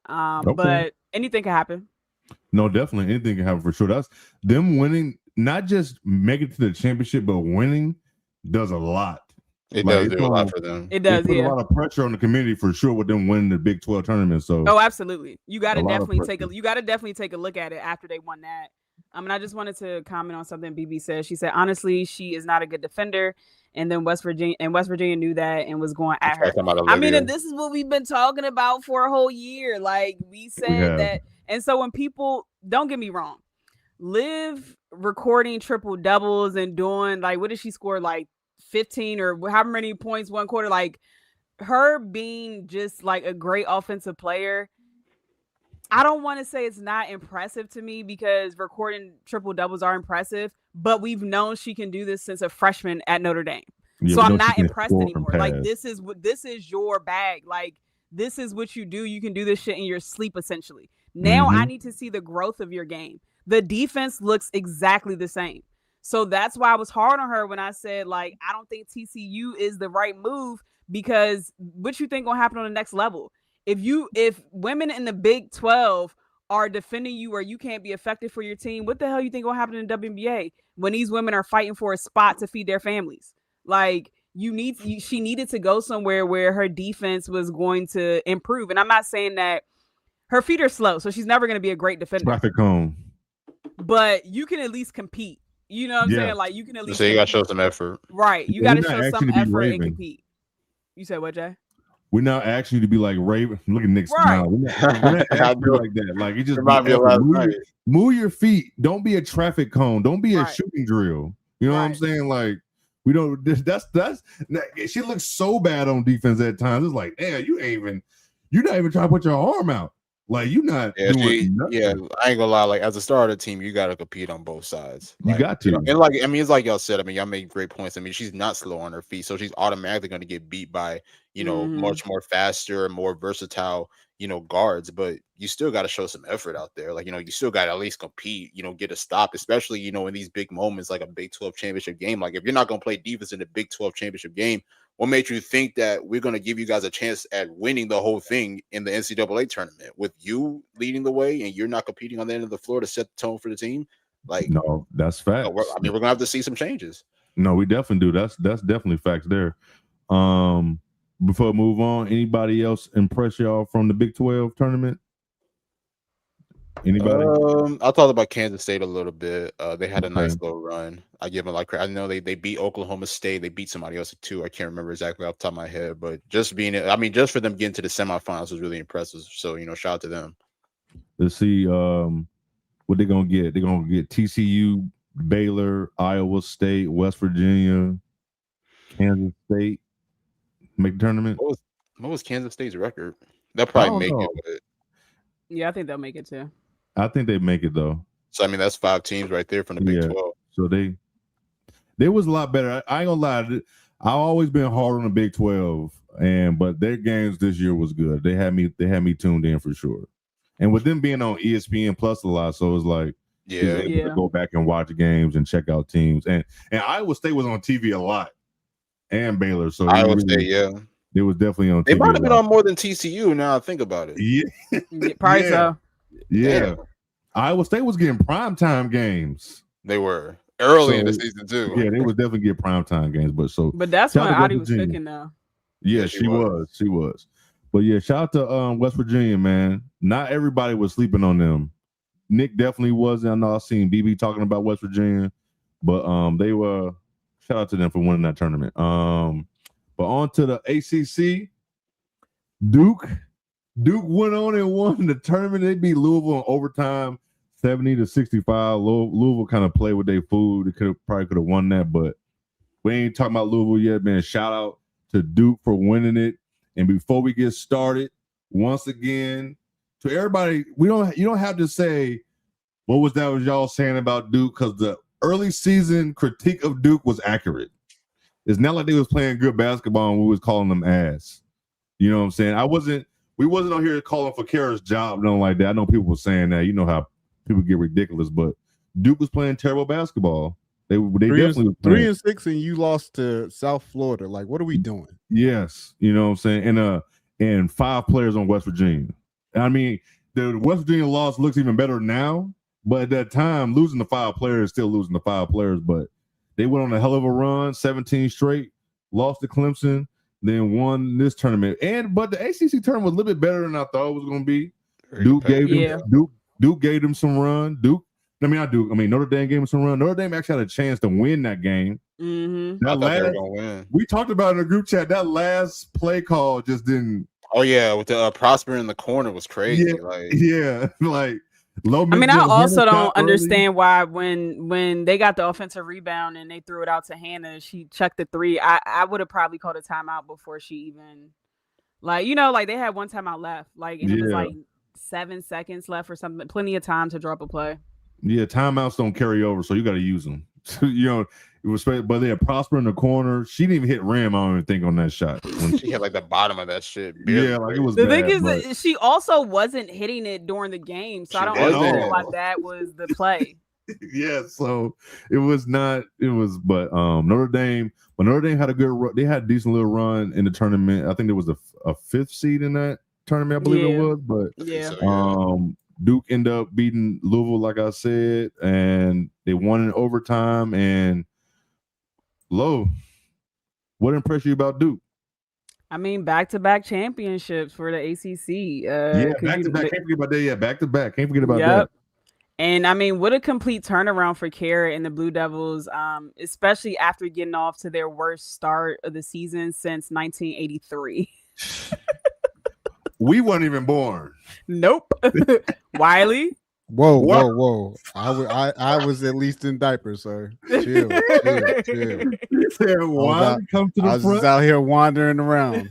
But anything can happen. No, definitely anything can happen for sure. That's them winning, not just making it to the championship, but winning does a lot. It does do a lot for them. It does, a lot of pressure on the community for sure with them winning the Big 12 tournament. So absolutely. You gotta definitely take a look at it after they won that. And I just wanted to comment on something BB said. She said, honestly, she is not a good defender. And then West Virginia knew that and was going at her. I mean, and this is what we've been talking about for a whole year. Like we said that. And so when people, don't get me wrong, Liv recording triple doubles and doing like, what did she score? Like 15 or however many points one quarter, like her being just like a great offensive player. I don't want to say it's not impressive to me because recording triple doubles are impressive, but we've known she can do this since a freshman at Notre Dame. So I'm not impressed anymore. Like this is your bag. Like this is what you do. You can do this shit in your sleep essentially. Now I need to see the growth of your game. The defense looks exactly the same. So that's why I was hard on her when I said, like, I don't think TCU is the right move because what you think gonna happen on the next level? If women in the Big 12 are defending you or you can't be effective for your team, what the hell you think will happen in the WNBA when these women are fighting for a spot to feed their families? Like she needed to go somewhere where her defense was going to improve. And I'm not saying that her feet are slow, so she's never going to be a great defender. Traffic cone. But you can at least compete. You know what I'm saying? Like you can at least. So you got to show some effort. Right. You got to show some effort and compete. You said what, Jay? We're not asking you to be like Raven. Look at Nick's smile. We're not asking you like that. Like it just move your feet. Don't be a traffic cone. Don't be a shooting drill. You know what I'm saying? Like we don't. That's. She looks so bad on defense at times. It's like, damn, you're not even trying to put your arm out. Like you're not doing nothing. Yeah, I ain't gonna lie. Like as a starter team, you got to compete on both sides. You got to. And like, I mean, it's like y'all said. I mean, y'all made great points. I mean, she's not slow on her feet, so she's automatically going to get beat by much more faster and more versatile guards. But you still got to show some effort out there. Like you still got to at least compete. Get a stop, especially in these big moments like a Big 12 championship game. Like if you're not going to play defense in the Big 12 championship game, what made you think that we're going to give you guys a chance at winning the whole thing in the NCAA tournament with you leading the way and you're not competing on the end of the floor to set the tone for the team? Like, no, that's fact. I mean, we're going to have to see some changes. No, we definitely do. That's definitely facts there. Before we move on, anybody else impress y'all from the Big 12 tournament? Anybody? I thought about Kansas State a little bit. They had a Okay. nice little run. I give them like I know they beat Oklahoma State. They beat somebody else too. I can't remember exactly off the top of my head, but just for them getting to the semifinals was really impressive. So shout out to them. Let's see what they're gonna get. They're gonna get TCU, Baylor, Iowa State, West Virginia, Kansas State. Make the tournament. What was Kansas State's record? They'll probably make it. But... Yeah, I think they'll make it too. I think they make it though. So that's 5 teams right there from the Big 12. So they was a lot better. I ain't gonna lie. I've always been hard on the Big 12, but their games this year was good. They had me tuned in for sure. And with them being on ESPN Plus a lot, so it's like to go back and watch games and check out teams. And Iowa State was on TV a lot, and Baylor. So Iowa State, it was definitely on. They TV might have been on more than TCU. Now I think about it. Yeah, probably so. Yeah, Damn. Iowa State was getting primetime games. They were early in the season too. Yeah, they was definitely getting primetime games. But that's when Audie was cooking though. Yeah, she was. But yeah, shout out to West Virginia, man. Not everybody was sleeping on them. Nick definitely wasn't. I know I seen BB talking about West Virginia, but they were. Shout out to them for winning that tournament. But on to the ACC. Duke went on and won the tournament. They beat Louisville in overtime, 70-65. Louisville kind of played with their food. They probably could have won that, but we ain't talking about Louisville yet, man. Shout out to Duke for winning it. And before we get started, once again, to everybody, you don't have to say what was y'all saying about Duke, because the early season critique of Duke was accurate. It's not like they was playing good basketball and we was calling them ass. You know what I'm saying? We wasn't on here calling for Kara's job, nothing like that. I know people were saying that. You know how people get ridiculous, but Duke was playing terrible basketball. They definitely was 3-6, and you lost to South Florida. Like, what are we doing? Yes, you know what I'm saying, and 5 players on West Virginia. I mean, the West Virginia loss looks even better now, but at that time, losing the 5 players, still losing the 5 players. But they went on a hell of a run, 17 straight, lost to Clemson, then won this tournament. But the ACC tournament was a little bit better than I thought it was going to be. Duke gave them some run. Notre Dame gave them some run. Notre Dame actually had a chance to win that game. Mm-hmm. I thought they were gonna win. We talked about it in the group chat. That last play call just didn't. Oh yeah, with the Prosper in the corner was crazy. I also don't understand why when they got the offensive rebound and they threw it out to Hannah, she chucked the 3. I would have probably called a timeout before she even they had one timeout left. It was 7 seconds left or something. Plenty of time to drop a play. Yeah, timeouts don't carry over, so you got to use them. It was, but they had Prosper in the corner. She didn't even hit rim. I don't even think on that shot. She hit the bottom of that shit. Yeah, it was. The thing is that she also wasn't hitting it during the game, so I don't understand why that was the play. Yeah, so it was not. It was, but Notre Dame. But Notre Dame had a good. They had a decent little run in the tournament. I think there was a 5th seed in that tournament. I believe it was, but Duke ended up beating Louisville, like I said, and they won in overtime. And what impressed you about Duke? I mean, back-to-back championships for the ACC. Back-to-back. Can't forget about that. Yeah, back-to-back. Can't forget about that. And I mean, what a complete turnaround for Kara and the Blue Devils, especially after getting off to their worst start of the season since 1983. We weren't even born. Nope. Wiley. Whoa. I was at least in diapers, sir. Chill. I was just out here wandering around.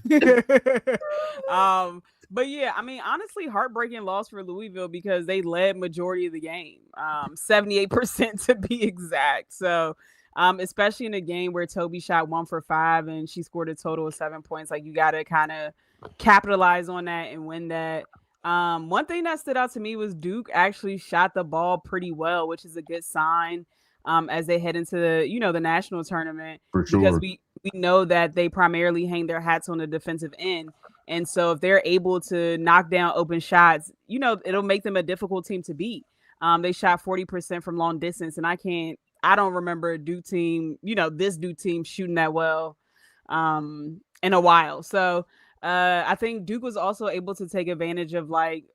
But yeah, I mean, honestly, heartbreaking loss for Louisville because they led majority of the game, 78% to be exact. So, especially in a game where Toby shot 1 for 5 and she scored a total of 7 points, you got to kind of capitalize on that and win that. One thing that stood out to me was Duke actually shot the ball pretty well, which is a good sign as they head into the national tournament. For sure. Because we know that they primarily hang their hats on the defensive end. And so if they're able to knock down open shots, it'll make them a difficult team to beat. They shot 40% from long distance, and I I don't remember a Duke team, this Duke team shooting that well in a while. So I think Duke was also able to take advantage of like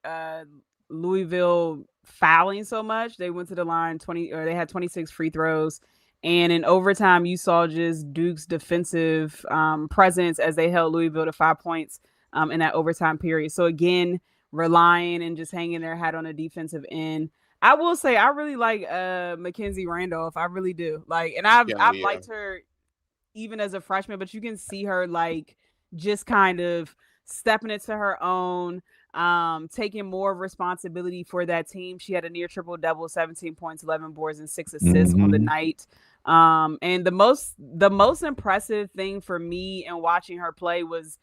Louisville fouling so much. They went to the line they had 26 free throws. And in overtime, you saw just Duke's defensive presence as they held Louisville to 5 points in that overtime period. So again, relying and just hanging their hat on a defensive end. I will say I really like Mackenzie Randolph. I really do. Like, and I've liked her even as a freshman, but you can see her like just kind of stepping into her own, taking more responsibility for that team. She had a near triple double, 17 points, 11 boards, and 6 assists on the night. And the most impressive thing for me in watching her play was,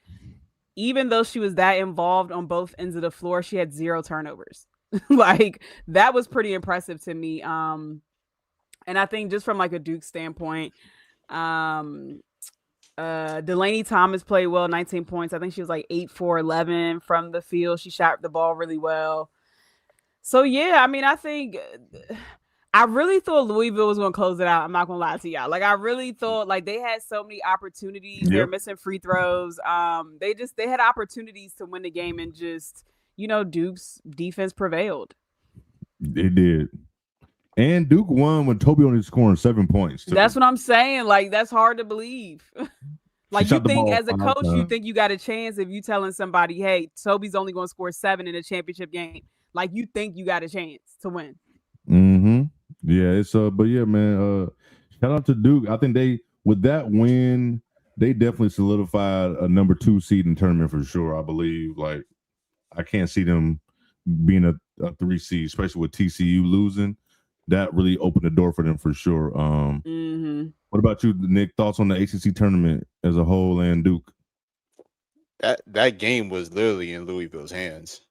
even though she was that involved on both ends of the floor, she had 0 turnovers. Like, that was pretty impressive to me. And I think just from like a Duke standpoint, Delaney Thomas played well, 19 points. I think she was like 8 for 11 from the field. She shot the ball really well. So yeah, I mean, I really thought Louisville was going to close it out. I'm not going to lie to y'all. Like, I really thought like they had so many opportunities. Yep. They're missing free throws. They had opportunities to win the game, and just, Duke's defense prevailed. It did. And Duke won when Toby only scoring 7 points. Too. That's what I'm saying. Like, that's hard to believe. Like, you think as a coach, you think you got a chance if you telling somebody, hey, Toby's only going to score 7 in a championship game. Like, you think you got a chance to win. Mm-hmm. Yeah, it's but yeah, man. Shout out to Duke. I think with that win, they definitely solidified a number 2 seed in the tournament for sure. I believe. Like, I can't see them being a 3 seed, especially with TCU losing. That really opened the door for them for sure. What about you, Nick? Thoughts on the ACC tournament as a whole and Duke? That game was literally in Louisville's hands.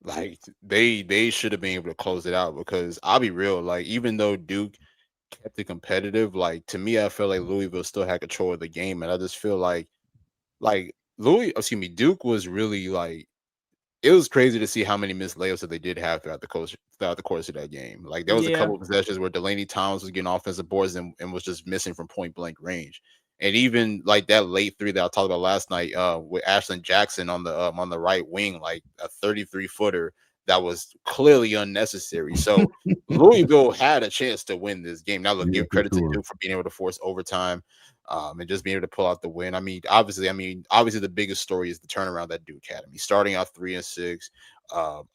Like, they should have been able to close it out, because I'll be real, like, even though Duke kept it competitive, like, to me, I feel like Louisville still had control of the game, and I just feel like Duke was really like, it was crazy to see how many missed layups that they did have throughout the course of that game. Like, there was a couple of possessions where Delaney Thomas was getting offensive boards and was just missing from point blank range. And even like that late 3 that I talked about last night with Ashlyn Jackson on the right wing, like a 33-footer that was clearly unnecessary. So Louisville had a chance to win this game. Now, look, give credit to Duke for being able to force overtime and just being able to pull out the win. Obviously the biggest story is the turnaround that Duke had. Starting out 3-6.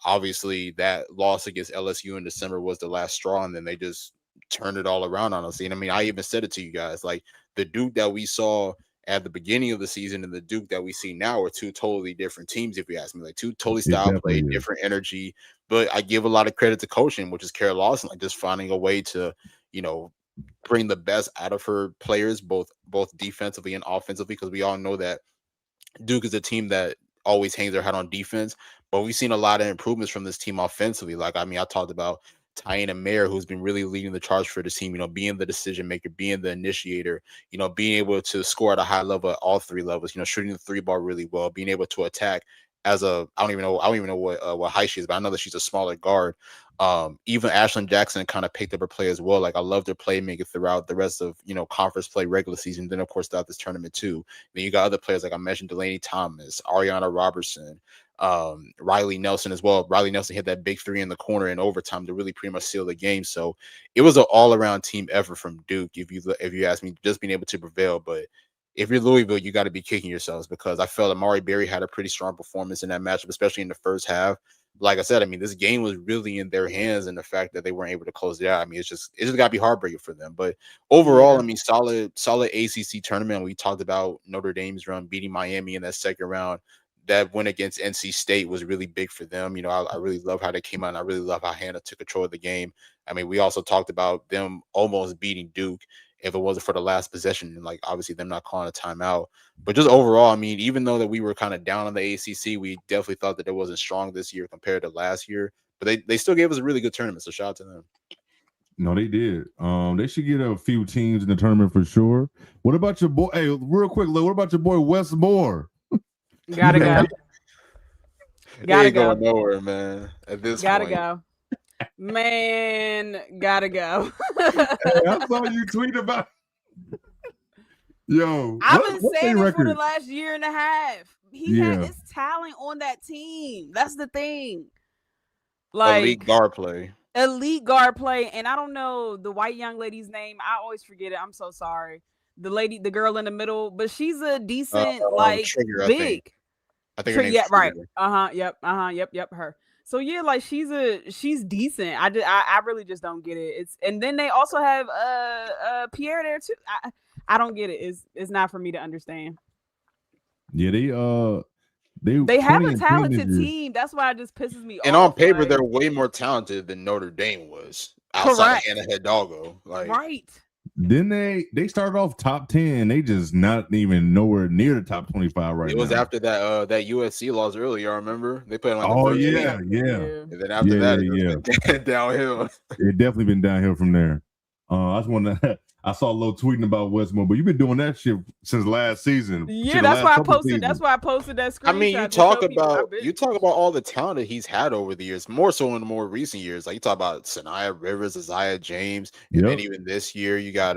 Obviously, that loss against LSU in December was the last straw, and then they just turned it all around on us. And I even said it to you guys, like, the Duke that we saw at the beginning of the season and the Duke that we see now are 2 totally different teams, if you ask me. Like, 2 totally style play, different energy. But I give a lot of credit to coaching, which is Kara Lawson, like, just finding a way to, bring the best out of her players, both defensively and offensively, because we all know that Duke is a team that always hangs their hat on defense. But we've seen a lot of improvements from this team offensively. Like, I talked about Tiana Mayer, who's been really leading the charge for the team, being the decision maker, being the initiator, being able to score at a high level at all 3 levels, shooting the 3-ball really well, being able to attack as I don't even know what height she is, but I know that she's a smaller guard. Even Ashlyn Jackson kind of picked up her play as well. Like, I loved her playmaking throughout the rest of, conference play, regular season, then of course throughout this tournament too. Then you got other players, like I mentioned, Delaney Thomas, Ariana Robertson, Riley Nelson as well. Riley Nelson hit that big 3 in the corner in overtime to really pretty much seal the game. So it was an all-around team effort from Duke, if you ask me, just being able to prevail. But if you're Louisville, you got to be kicking yourselves, because I felt Amari Berry had a pretty strong performance in that matchup, especially in the first half. Like I said, this game was really in their hands, and the fact that they weren't able to close it out, it's just got to be heartbreaking for them. But overall, solid ACC tournament. We talked about Notre Dame's run, beating Miami in that second round. That win against NC State was really big for them. I really love how they came out, and I really love how Hannah took control of the game. We also talked about them almost beating Duke if it wasn't for the last possession, and like obviously them not calling a timeout. But just overall, even though that we were kind of down on the ACC, we definitely thought that it wasn't strong this year compared to last year. But they still gave us a really good tournament, so shout out to them. No, they did. They should get a few teams in the tournament for sure. What about your boy? Hey, real quick, what about your boy Wes Moore? Gotta go. Gotta go nowhere, man. At this gotta point, go. Man, gotta go. Hey, I saw you tweet about. Yo, I've what, been what's saying their it for the record? last year and a half. He Yeah. had his talent on that team. That's the thing. Elite Like guard play. elite guard play, and I don't know the white young lady's name. I always forget it. I'm so sorry. The girl in the middle, but she's a decent, like Trigger, I think. big. I think her name's Yeah, right. Trigger. Yep, her. So yeah, like she's decent. I really just don't get it. And then they also have Pierre there too. I don't get it. It's not for me to understand. Yeah, They have 20 a and 10 talented this year. team. That's why it just pisses me off. And on paper, like, they're way more talented than Notre Dame was outside Correct. of Hannah Hidalgo. Like, right. Then they started off top 10. They just not even nowhere near the top 25 right now. it was after that USC loss earlier. I remember they played like Oh the first yeah, week, yeah. and then after that, yeah. it went downhill. It definitely been downhill from there. I just want to. I saw a little tweeting about Westmore, but you've been doing that shit since last season. Yeah, that's why I posted. That's why I posted that screenshot. I mean, you talk about all the talent that he's had over the years, more so in the more recent years. Like you talk about Sanaya Rivers, Isaiah James, and then even this year you got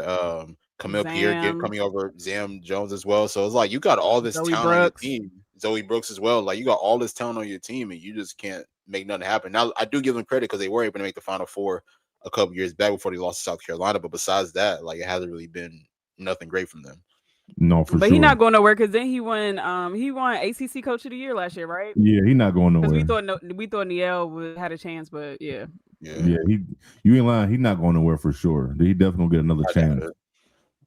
Camille Pierre coming over, Zam Jones as well. So it's like you got all this talent on your team. Zoe Brooks as well. Like you got all this talent on your team, and you just can't make nothing happen. Now I do give them credit because they were able to make the Final Four a couple years back before they lost to South Carolina. But besides that, like it hasn't really been nothing great from them. No, for but sure. He's not going nowhere because then he won ACC Coach of the Year last year, right? Yeah, he's not going nowhere. We thought Niel had a chance, but yeah. You ain't lying. He's not going nowhere for sure. He definitely will get another chance.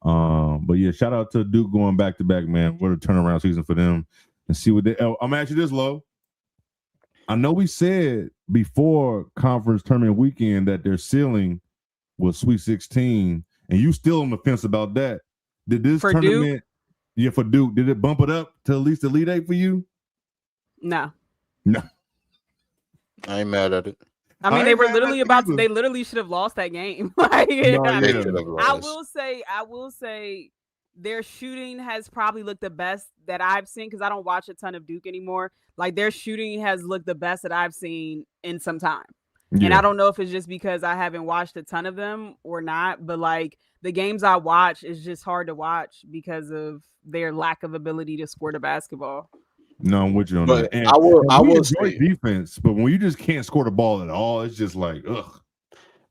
But yeah, shout out to Duke going back to back, man. What a turnaround season for them. And see what they. I'm gonna ask you this, Lo. I know we said before conference tournament weekend that their ceiling was Sweet 16, and you still on the fence about that. Did this for tournament, Duke? For Duke, did it bump it up to at least Elite Eight for you? No. I ain't mad at it. I mean, they were literally they literally should have lost that game. I will say their shooting has probably looked the best that I've seen because I don't watch a ton of Duke anymore. Like their shooting has looked the best that I've seen in some time. Yeah. And I don't know if it's just because I haven't watched a ton of them or not, but like the games I watch is just hard to watch because of their lack of ability to score the basketball. No, I'm with you on that. And I will enjoy defense, but when you just can't score the ball at all, it's just like ugh.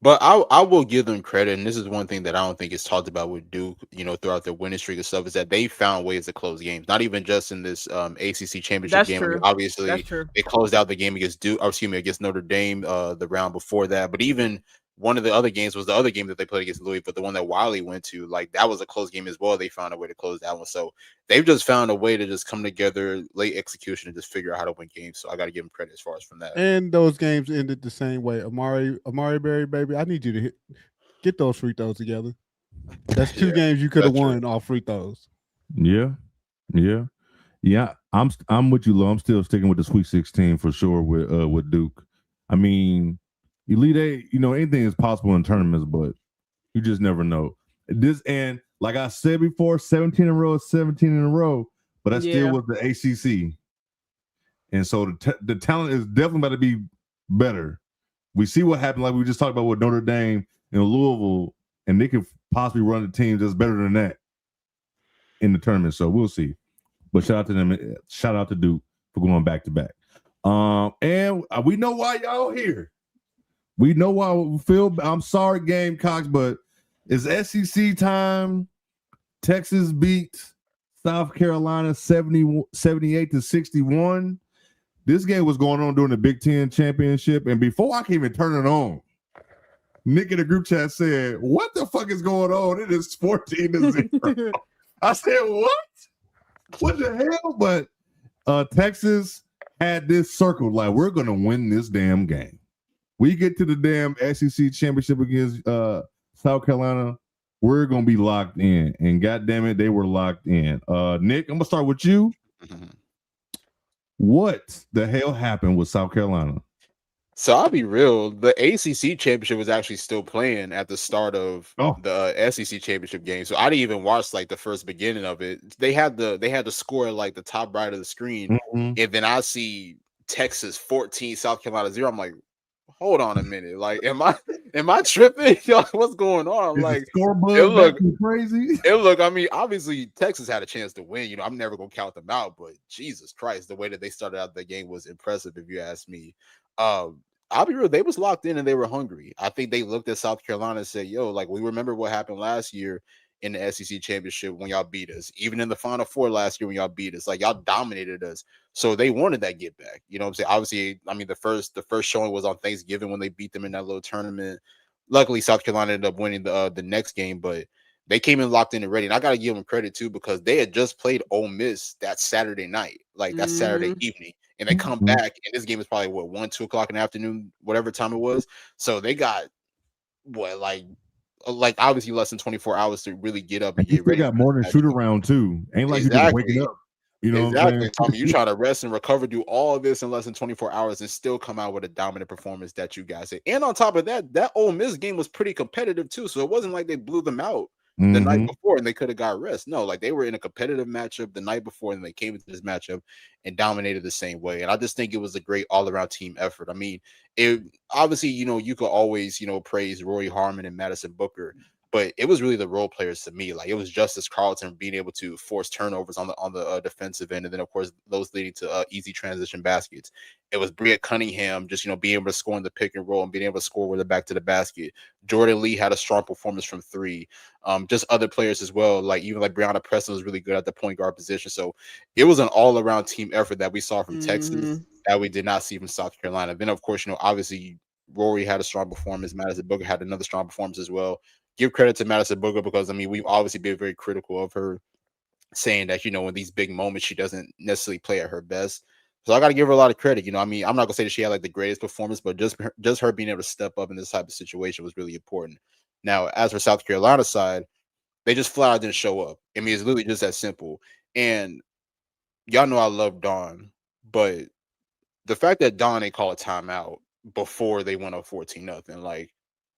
But I will give them credit, and this is one thing that I don't think is talked about with Duke, throughout their winning streak and stuff, is that they found ways to close games. Not even just in this ACC championship game. True. Obviously, they closed out the game against against Notre Dame the round before that. But even one of the other games was the other game that they played against Louis, but the one that Wiley went to, like that was a close game as well. They found a way to close that one. So they've just found a way to just come together, late execution, and just figure out how to win games. So I got to give them credit as far as from that. And those games ended the same way. Amari Berry, baby, I need you to get those free throws together. That's two games you could have won off free throws. Yeah. I'm with you, Lo. I'm still sticking with the Sweet 16 for sure with Duke. I mean, Elite Eight, anything is possible in tournaments, but you just never know. And like I said before, 17 in a row is 17 in a row, but that still was the ACC. And so the talent is definitely about to be better. We see what happened, like we just talked about with Notre Dame and Louisville, and they could possibly run the team that's better than that in the tournament. So we'll see. But shout out to them. Shout out to Duke for going back to back. And we know why y'all here. We know why we feel. I'm sorry, Gamecocks, but it's SEC time. Texas beat South Carolina 78-61. This game was going on during the Big Ten championship, and before I can even turn it on, Nick in the group chat said, "What the fuck is going on? It is 14-0." I said, "What? What the hell?" But Texas had this circled like we're gonna win this damn game. We get to the damn SEC championship against South Carolina, we're gonna be locked in. And goddamn it, they were locked in. Nick, I'm gonna start with you. What the hell happened with South Carolina? So I'll be real. The ACC championship was actually still playing at the start of the SEC championship game. So I didn't even watch like the first beginning of it. They had the score at like the top right of the screen, and then I see Texas 14, South Carolina 0. I'm like, hold on a minute. Like, am I tripping? Yo, what's going on? Is Like, the scoreboard it look, back crazy? I mean, obviously Texas had a chance to win. You know, I'm never gonna count them out, but Jesus Christ, the way that they started out the game was impressive, if you ask me. I'll be real, they was locked in and they were hungry. I think they looked at South Carolina and said, yo, like, we remember what happened last year in the SEC championship when y'all beat us, even in the Final Four last year when y'all beat us. Like, y'all dominated us. So they wanted that get back. You know what I'm saying? Obviously, I mean, the first showing was on Thanksgiving when they beat them in that little tournament. Luckily, South Carolina ended up winning the next game, but they came in locked in and ready. And I got to give them credit too, because they had just played Ole Miss that Saturday night, like that Saturday evening. And they come back, and this game is probably 1, 2 o'clock in the afternoon, whatever time it was. So they got like obviously less than 24 hours to really get up and You get still ready. got more than shoot around too. Ain't like you just waking up. You know what I'm saying? Tommy, you trying to rest and recover, do all of this in less than 24 hours and still come out with a dominant performance that you guys did. And on top of that, that Ole Miss game was pretty competitive too. So it wasn't like they blew them out the night before and they could have got rest. No, like they were in a competitive matchup the night before and they came into this matchup and dominated the same way. And I just think it was a great all-around team effort. I mean, it obviously, you know, you could always, you know, praise Rory Harmon and Madison Booker, but it was really the role players to me. Like, it was Justice Carlton being able to force turnovers on the defensive end, and then of course those leading to easy transition baskets. It was Bria Cunningham just, you know, being able to score in the pick and roll and being able to score with the back to the basket. Jordan Lee had a strong performance from three. Just other players as well, like even like Breonna Preston was really good at the point guard position. So it was an all around team effort that we saw from Texas that we did not see from South Carolina. Then of course, you know, obviously Rory had a strong performance. Madison Booker had another strong performance as well. Give credit to Madison Booker because, I mean, we've obviously been very critical of her, saying that, you know, in these big moments, she doesn't necessarily play at her best. So I got to give her a lot of credit. You know, I mean, I'm not going to say that she had like the greatest performance, but just her being able to step up in this type of situation was really important. Now, as for South Carolina side, they just flat out didn't show up. I mean, it's literally just that simple. And y'all know I love Dawn, but the fact that Dawn ain't call a timeout before they went up 14-0, like,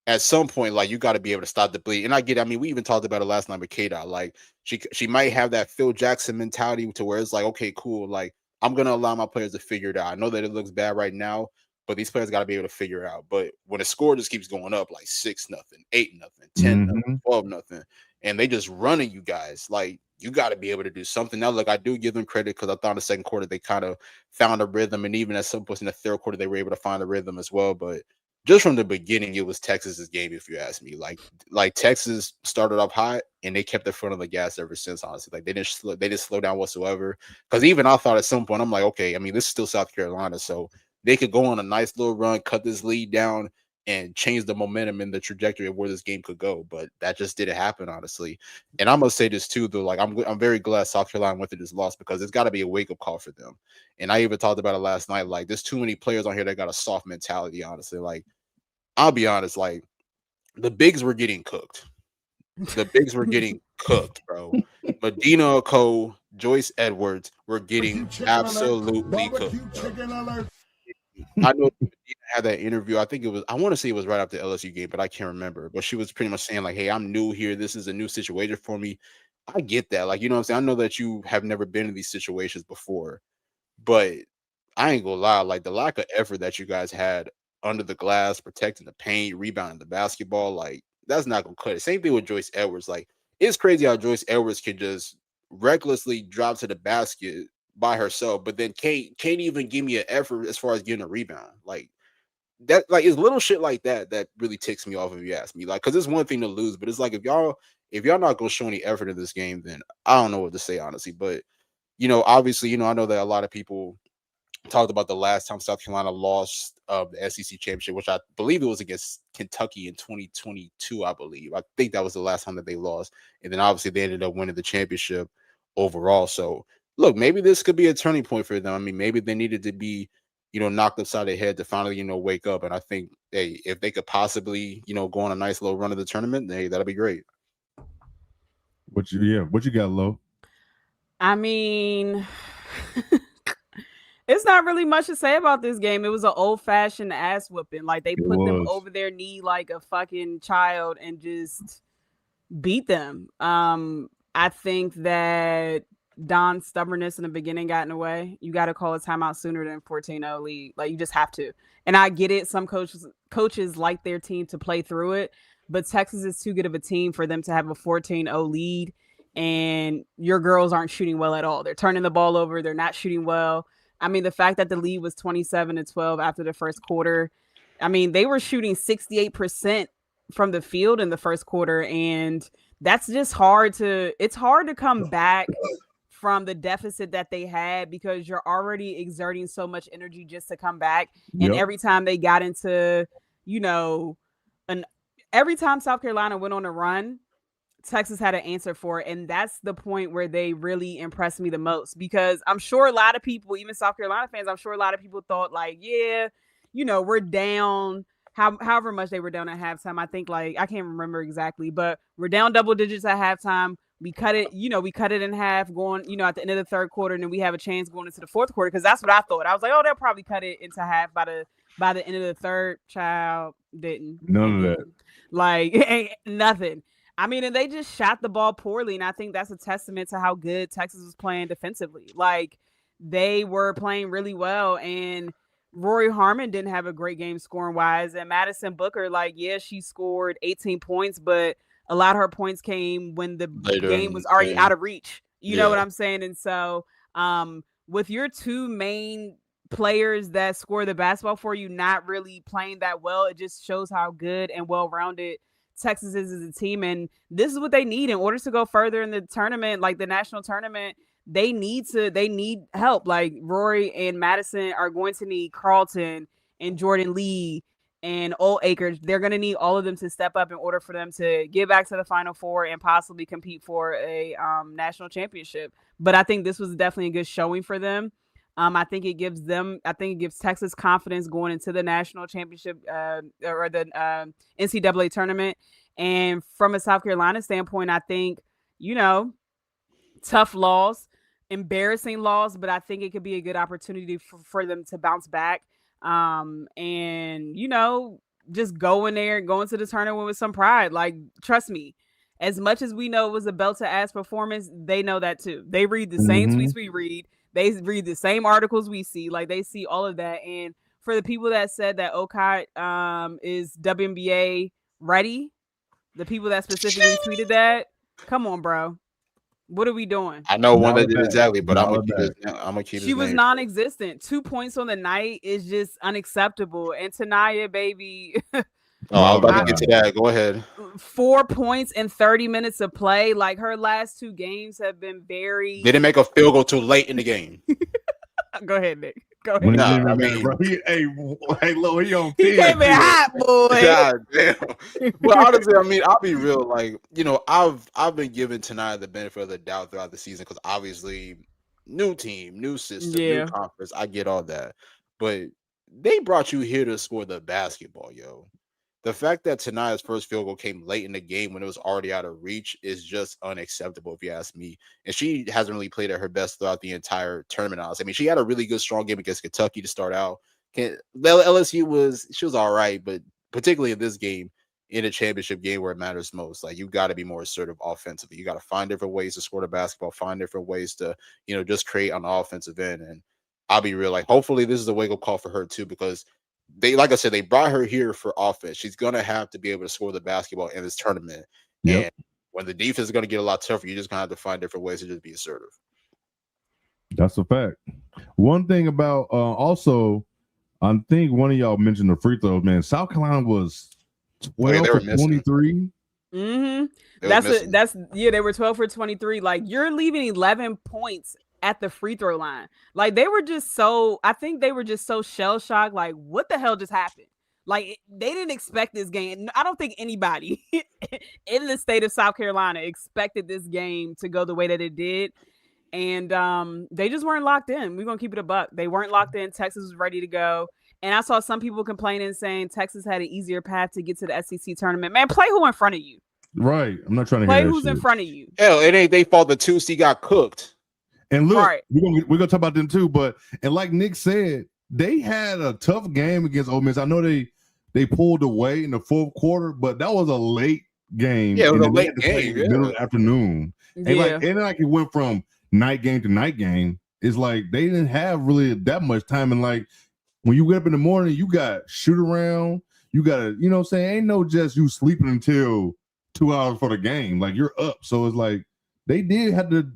at some point, like, you got to be able to stop the bleed. And I get it. I mean, we even talked about it last night with K-Dot. Like, she might have that Phil Jackson mentality to where it's like, okay, cool. Like, I'm going to allow my players to figure it out. I know that it looks bad right now, but these players got to be able to figure it out. But when the score just keeps going up, like 6-0, 8-0, 10-0, 12-0, and they just running you guys, like, you got to be able to do something. Now, look, I do give them credit because I thought in the second quarter they kind of found a rhythm. And even at some points in the third quarter, they were able to find a rhythm as well. But just from the beginning, it was Texas's game, if you ask me. Like Texas started up hot and they kept their foot on the gas ever since, honestly. Like, they didn't slow down whatsoever. Because even I thought at some point, I'm like, okay, I mean, this is still South Carolina, so they could go on a nice little run, cut this lead down, and change the momentum and the trajectory of where this game could go. But that just didn't happen, honestly. And I'm gonna say this too, though. Like, I'm very glad South Carolina went through this loss because it's got to be a wake up call for them. And I even talked about it last night. Like, there's too many players on here that got a soft mentality, honestly. Like, I'll be honest, like, the bigs were getting cooked. The bigs were getting cooked, bro. Medina Cole, Joyce Edwards were getting absolutely cooked. I know Medina had that interview. I think I want to say it was right after the LSU game, but I can't remember. But she was pretty much saying, like, hey, I'm new here. This is a new situation for me. I get that. Like, you know what I'm saying? I know that you have never been in these situations before, but I ain't gonna lie, like, the lack of effort that you guys had under the glass, protecting the paint, rebounding the basketball, like, that's not gonna cut it. Same thing with Joyce Edwards. Like, it's crazy how Joyce Edwards can just recklessly drop to the basket by herself, but then can't even give me an effort as far as getting a rebound. Like, that, like, it's little shit like that really ticks me off, if you ask me. Like, because it's one thing to lose, but it's like, if y'all not gonna show any effort in this game, then I don't know what to say, honestly. But, you know, obviously, you know, I know that a lot of people talked about the last time South Carolina lost the SEC championship, which I believe it was against Kentucky in 2022. I believe. I think that was the last time that they lost. And then obviously they ended up winning the championship overall. So look, maybe this could be a turning point for them. I mean, maybe they needed to be, you know, knocked upside their head to finally, you know, wake up. And I think, hey, if they could possibly, you know, go on a nice little run of the tournament, hey, that'll be great. What you got, Lo? I mean, it's not really much to say about this game. It was an old-fashioned ass whooping. Like, they put them over their knee like a fucking child and just beat them. I think that Don's stubbornness in the beginning got in the way. You got to call a timeout sooner than 14-0 lead. Like, you just have to. And I get it. Some coaches like their team to play through it, but Texas is too good of a team for them to have a 14-0 lead. And your girls aren't shooting well at all. They're turning the ball over. They're not shooting well. I mean, the fact that the lead was 27-12 after the first quarter. I mean, they were shooting 68% from the field in the first quarter. And that's just it's hard to come back from the deficit that they had because you're already exerting so much energy just to come back. And every time they got into, every time South Carolina went on a run, Texas had an answer for it. And that's the point where they really impressed me the most, because I'm sure a lot of people, even South Carolina fans, I'm sure a lot of people thought like, yeah, we're down however much they were down at halftime. I think I can't remember exactly, but we're down double digits at halftime. We cut it, we cut it in half going, at the end of the third quarter, and then we have a chance going into the fourth quarter. Cause that's what I thought. I was like, oh, they'll probably cut it into half by the end of the third. Child didn't. None of that. Ain't nothing. I mean, and they just shot the ball poorly. And I think that's a testament to how good Texas was playing defensively. Like, they were playing really well. And Rory Harmon didn't have a great game scoring wise. And Madison Booker, she scored 18 points, but a lot of her points came when the game was already out of reach. You know what I'm saying? And so with your two main players that score the basketball for you not really playing that well, it just shows how good and well-rounded Texas is as a team. And this is what they need in order to go further in the tournament, like the national tournament. They need help. Like, Rory and Madison are going to need Carlton and Jordan Lee and Old Acres. They're going to need all of them to step up in order for them to get back to the Final Four and possibly compete for a national championship. But I think this was definitely a good showing for them. I think it gives Texas confidence going into the national championship or the NCAA tournament. And from a South Carolina standpoint, I think, tough loss, embarrassing loss, but I think it could be a good opportunity for them to bounce back. And, just go in there, go into the tournament with some pride. Like, trust me, as much as we know it was a belt to ass performance, they know that too. They read the same tweets we read. They read the same articles we see. Like, they see all of that. And for the people that said that Ucla is WNBA ready, the people that specifically tweeted that, come on, bro. What are we doing? I know one that did exactly, but I'm gonna keep. She was non-existent. 2 points on the night is just unacceptable. And Tanaya, baby. I was about to get to that. Go ahead. 4 points in 30 minutes of play. Like, her last two games have been very. Didn't make a field goal too late in the game. Go ahead, Nick. Go ahead. Lo, he on he came in hot, boy. God damn. But honestly, I mean, I'll be real. Like, I've been giving Tanaya the benefit of the doubt throughout the season because obviously, new team, new system, new conference. I get all that, but they brought you here to score the basketball, yo. The fact that Tanaya's first field goal came late in the game when it was already out of reach is just unacceptable, if you ask me. And she hasn't really played at her best throughout the entire tournament. Honestly. I mean, she had a really good, strong game against Kentucky to start out. LSU was all right, but particularly in this game, in a championship game where it matters most, like, you got to be more assertive offensively. You got to find different ways to score the basketball, find different ways to, just create on the offensive end. And I'll be real, like, hopefully this is a wake-up call for her too, because like I said, they brought her here for offense. She's gonna have to be able to score the basketball in this tournament. Yep. And when the defense is gonna get a lot tougher, you're just gonna have to find different ways to just be assertive. That's a fact. One thing about also, I think one of y'all mentioned the free throws. Man, South Carolina was 12 for 23. Mm-hmm. They were 12 for 23. Like, you're leaving 11 points at the free throw line. Like, they were just so shell shocked. Like, what the hell just happened? Like, they didn't expect this game. I don't think anybody in the state of South Carolina expected this game to go the way that it did. And they just weren't locked in. We're gonna keep it a buck. They weren't locked in. Texas was ready to go. And I saw some people complaining, saying Texas had an easier path to get to the SEC tournament. Man, play who in front of you. Right. I'm not trying to play hear who's that in shit. front of you. Hell, it ain't they fault the 2C got cooked. And look, right. we're gonna talk about them too. But like Nick said, they had a tough game against Ole Miss. I know they pulled away in the fourth quarter, but that was a late game. Yeah, it was a late game. Middle of the afternoon. And Yeah. like it went from night game to night game. It's like they didn't have really that much time. And like when you get up in the morning, you got shoot around. You got to, you know what I'm saying? Ain't no just you sleeping until 2 hours for the game. Like you're up. So it's like they did have to,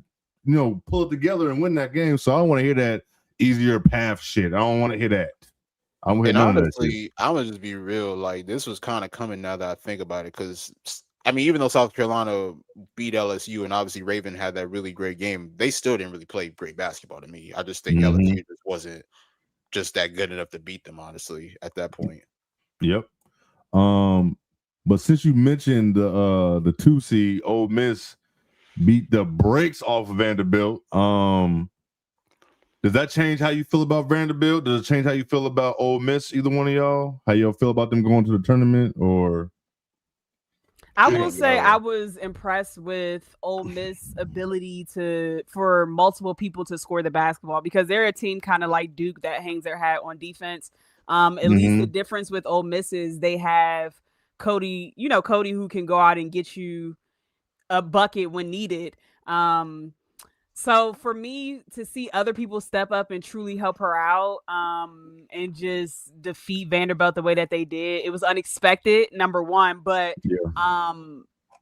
pull it together and win that game. So I don't want to hear that easier path shit. I don't want to hear that. And honestly, I'm gonna just be real. Like this was kind of coming now that I think about it, because I mean, even though South Carolina beat LSU and obviously Raven had that really great game, they still didn't really play great basketball to me. I just think LSU just wasn't just that good enough to beat them, honestly, at that point. Yep. But since you mentioned the 2 seed, Ole Miss beat the brakes off of Vanderbilt. Does that change how you feel about Vanderbilt? Does it change how you feel about Ole Miss? Either one of y'all? How y'all feel about them going to the tournament? Or I will say I was impressed with Ole Miss' ability for multiple people to score the basketball, because they're a team kind of like Duke that hangs their hat on defense. At least the difference with Ole Miss is they have Cody, Cody, who can go out and get you a bucket when needed. So for me to see other people step up and truly help her out, and just defeat Vanderbilt the way that they did, it was unexpected, number one, but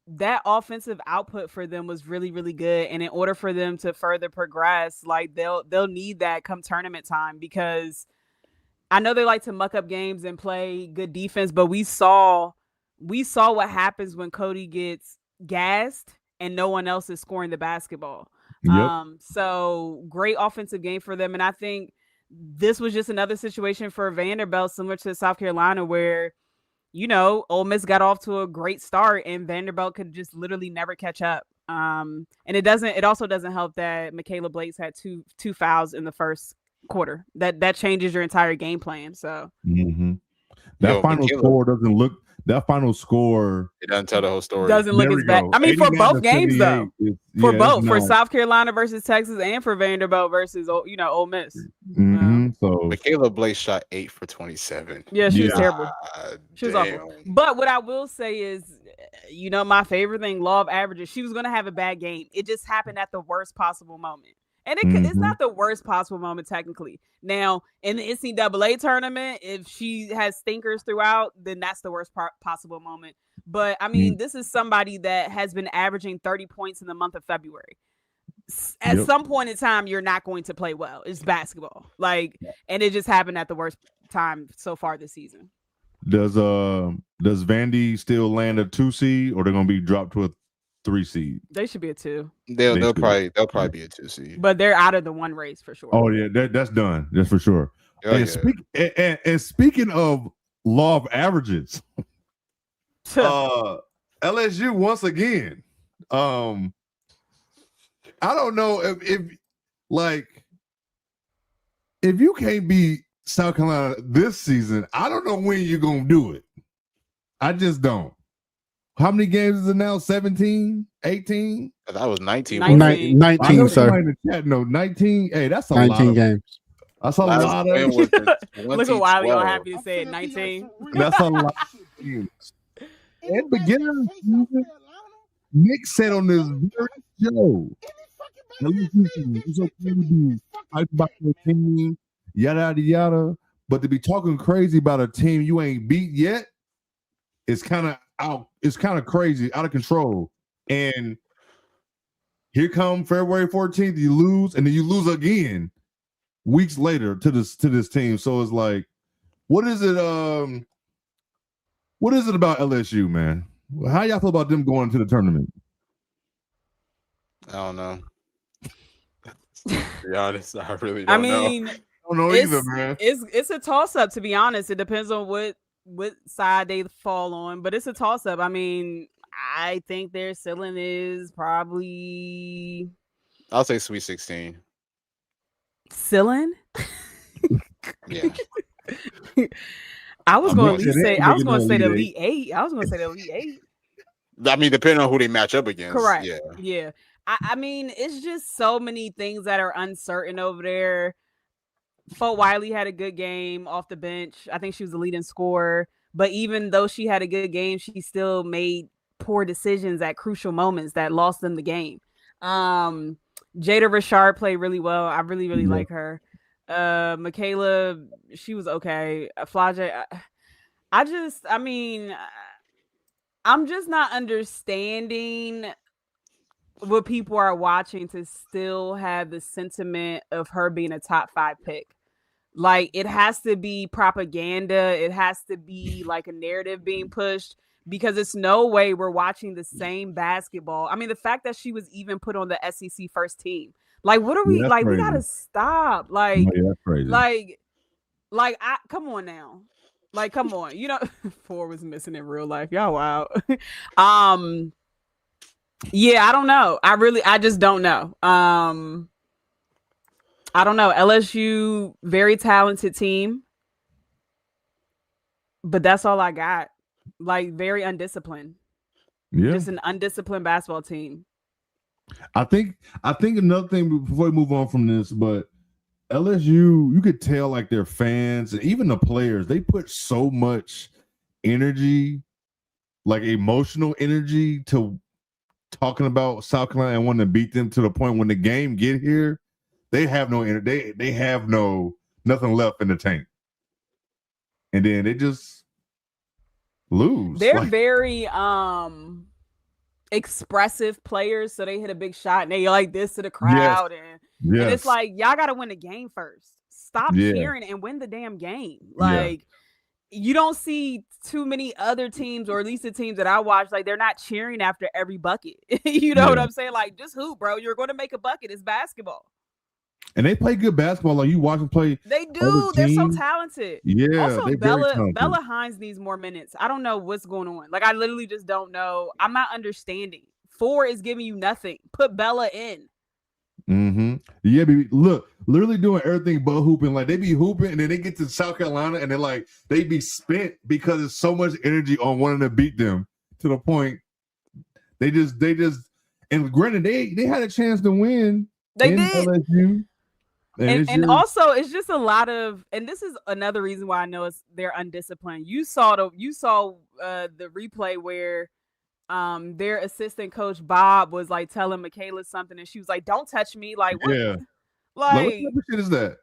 that offensive output for them was really, really good. And in order for them to further progress, like they'll need that come tournament time, because I know they like to muck up games and play good defense, but we saw what happens when Cody gets gassed and no one else is scoring the basketball. Yep. So great offensive game for them. And I think this was just another situation for Vanderbilt, similar to South Carolina, where, Ole Miss got off to a great start and Vanderbilt could just literally never catch up. And it also doesn't help that Michaela Blakes had two fouls in the first quarter. That changes your entire game plan. So that final score doesn't look. That final score, it doesn't tell the whole story. Doesn't look as bad. I mean, for both games though. For South Carolina versus Texas and for Vanderbilt versus Ole Miss. So Michaela Blake shot 8 for 27. Yeah, she was terrible. She was damn. awful. But what I will say is, my favorite thing, law of averages. She was going to have a bad game. It just happened at the worst possible moment. And it's not the worst possible moment technically. Now, in the NCAA tournament, if she has stinkers throughout, then that's the worst possible moment. But, I mean, this is somebody that has been averaging 30 points in the month of February. At some point in time, you're not going to play well. It's basketball. And it just happened at the worst time so far this season. Does Vandy still land a 2 seed, or they're going to be dropped to a 3 seed? They should be a 2. They'll probably be a 2 seed. But they're out of the 1 race for sure. Oh yeah, that's done. That's for sure. And speaking of law of averages, LSU once again. I don't know if you can't beat South Carolina this season, I don't know when you're gonna do it. I just don't. How many games is it now? 17, 18? That was 19. 19, sir. 19. Hey, that's a 19 lot. Games. That's a lot of. Look at Wiley all happy to say it. 19. That's a lot of games. At the beginning of the season, Nick said on this very show, it's okay to be hyped about your team, yada, yada, yada. But to be talking crazy about a team you ain't beat yet, it's kind of out. It's kind of crazy, out of control. And here come February 14th, you lose, and then you lose again weeks later to this team. So it's like, what is it? What is it about LSU, man? How y'all feel about them going to the tournament? I don't know. To be honest, I really don't know. I don't know either, man. It's a toss-up, to be honest. It depends on what side they fall on, but it's a toss-up. I mean, I think their ceiling is probably, I'll say Sweet 16. Ceiling? Yeah. I was going to say the Elite Eight. I was going to say the Elite Eight. I mean, depending on who they match up against. Correct. Yeah. I mean, it's just so many things that are uncertain over there. Fo Wiley had a good game off the bench. I think she was the leading scorer. But even though she had a good game, she still made poor decisions at crucial moments that lost them the game. Jada Richard played really well. I really Yeah. like her. Michaela, she was okay. Flage, I'm just not understanding what people are watching to still have the sentiment of her being a top 5 pick. Like, it has to be propaganda. It has to be like a narrative being pushed, because it's no way we're watching the same basketball. I mean, the fact that she was even put on the SEC first team. Like, what are we that's like? crazy. We gotta stop. Like, Yeah, that's crazy. I come on now. Like, come on. You know, 4 was missing in real life. Y'all wow. Yeah, I don't know. I just don't know. I don't know. LSU, very talented team, but that's all I got. Like, very undisciplined. Yeah. Just an undisciplined basketball team. I think another thing before we move on from this, but LSU, you could tell like their fans and even the players, they put so much energy, like emotional energy, to talking about South Carolina and wanting to beat them, to the point when the game get here, they have no energy. They have nothing left in the tank, and then they just lose. They're very expressive players, so they hit a big shot and they like this to the crowd, and it's like, y'all got to win the game first. Stop cheering and win the damn game. Like, you don't see too many other teams, or at least the teams that I watch, like, they're not cheering after every bucket. You know what I'm saying? Like, just hoop, bro. You're going to make a bucket. It's basketball. And they play good basketball. Like, you watch them play. They do. They're so talented. Yeah. Also, Bella Hines needs more minutes. I don't know what's going on. Like, I literally just don't know. I'm not understanding. 4 is giving you nothing. Put Bella in. Mm-hmm. Yeah, baby. Look, literally doing everything but hooping. Like, they be hooping, and then they get to South Carolina, and they're like, they be spent because there's so much energy on wanting to beat them, to the point they just. And granted, they had a chance to win. They did. LSU. And also, it's just a lot of, and this is another reason why I know they're undisciplined. You saw the replay where their assistant coach Bob was like telling Michaela something, and she was like, "Don't touch me!" Like, what? Yeah, like what type of shit is that?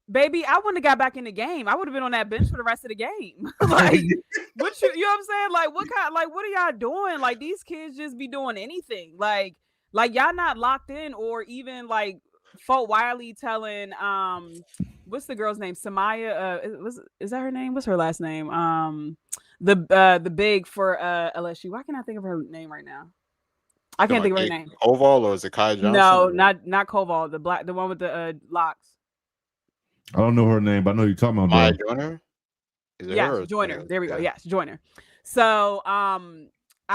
Baby, I wouldn't have got back in the game. I would have been on that bench for the rest of the game. Like, what you know what I'm saying? Like, what are y'all doing? Like, these kids just be doing anything. Like y'all not locked in, or even like Folk Wiley telling what's the girl's name? Samaya, is that her name? What's her last name? The big for LSU. Why can't I think of her name right now? I can't think of her name. Koval, or is it Kai Johnson? No, not Koval, the one with the locks. I don't know her name, but I know you're talking about Maya Joyner. Yes, Joyner. There we go. Yes, Joyner. So I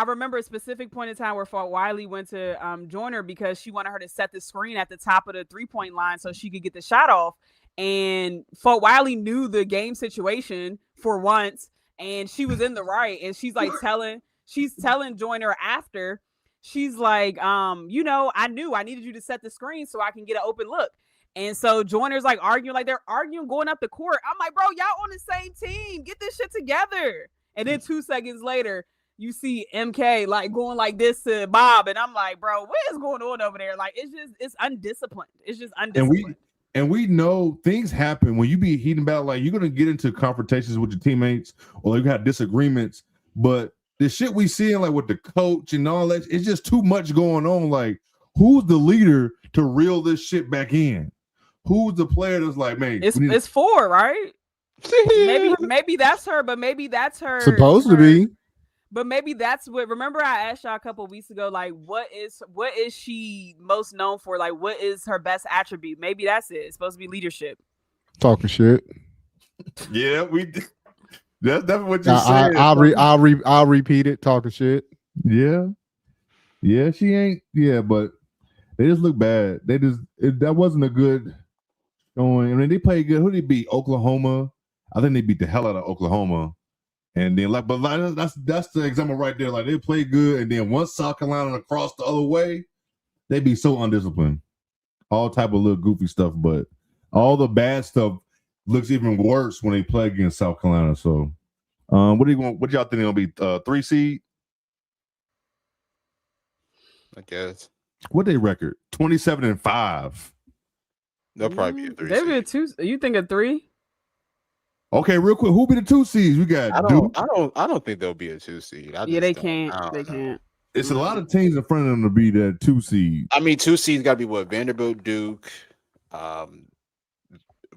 remember a specific point in time where Folk Wiley went to Joyner because she wanted her to set the screen at the top of the 3-point line so she could get the shot off. And Folk Wiley knew the game situation for once, and she was in the right. And she's like telling Joyner after, she's like, I knew I needed you to set the screen so I can get an open look. And so Joyner's like arguing, like they're arguing going up the court. I'm like, bro, y'all on the same team. Get this shit together. And then 2 seconds later, you see MK like going like this to Bob, and I'm like, bro, what is going on over there? Like, it's undisciplined. It's just undisciplined. And we know things happen when you be heating about. Like, you're gonna get into confrontations with your teammates, or you got disagreements. But the shit we seeing, like with the coach and all that, it's just too much going on. Like, who's the leader to reel this shit back in? Who's the player that's like, man, it's 4, right? maybe that's her, but maybe that's her supposed to be. But maybe that's what. Remember, I asked y'all a couple of weeks ago, like, what is she most known for? Like, what is her best attribute? Maybe that's it. It's supposed to be leadership. Talking shit. Yeah, that's what you said. I'll repeat it. Talking shit. Yeah, she ain't. Yeah, but they just look bad. That wasn't a good showing. I mean, they played good. Who did they beat? Oklahoma. I think they beat the hell out of Oklahoma. And then, that's the example right there. Like, they play good, and then once South Carolina across the other way, they be so undisciplined. All type of little goofy stuff, but all the bad stuff looks even worse when they play against South Carolina. So, what y'all think they're gonna be? 3 seed? I guess. What they record? 27-5. They'll probably be a 3 They'll be a seed. 2. You think a 3? Okay, real quick, who be the 2 seeds? We got Duke. I don't think they'll be a 2 seed. Yeah, they can't. They can't. It's a lot of teams in front of them to be that 2 seed. I mean, 2 seeds got to be what? Vanderbilt, Duke,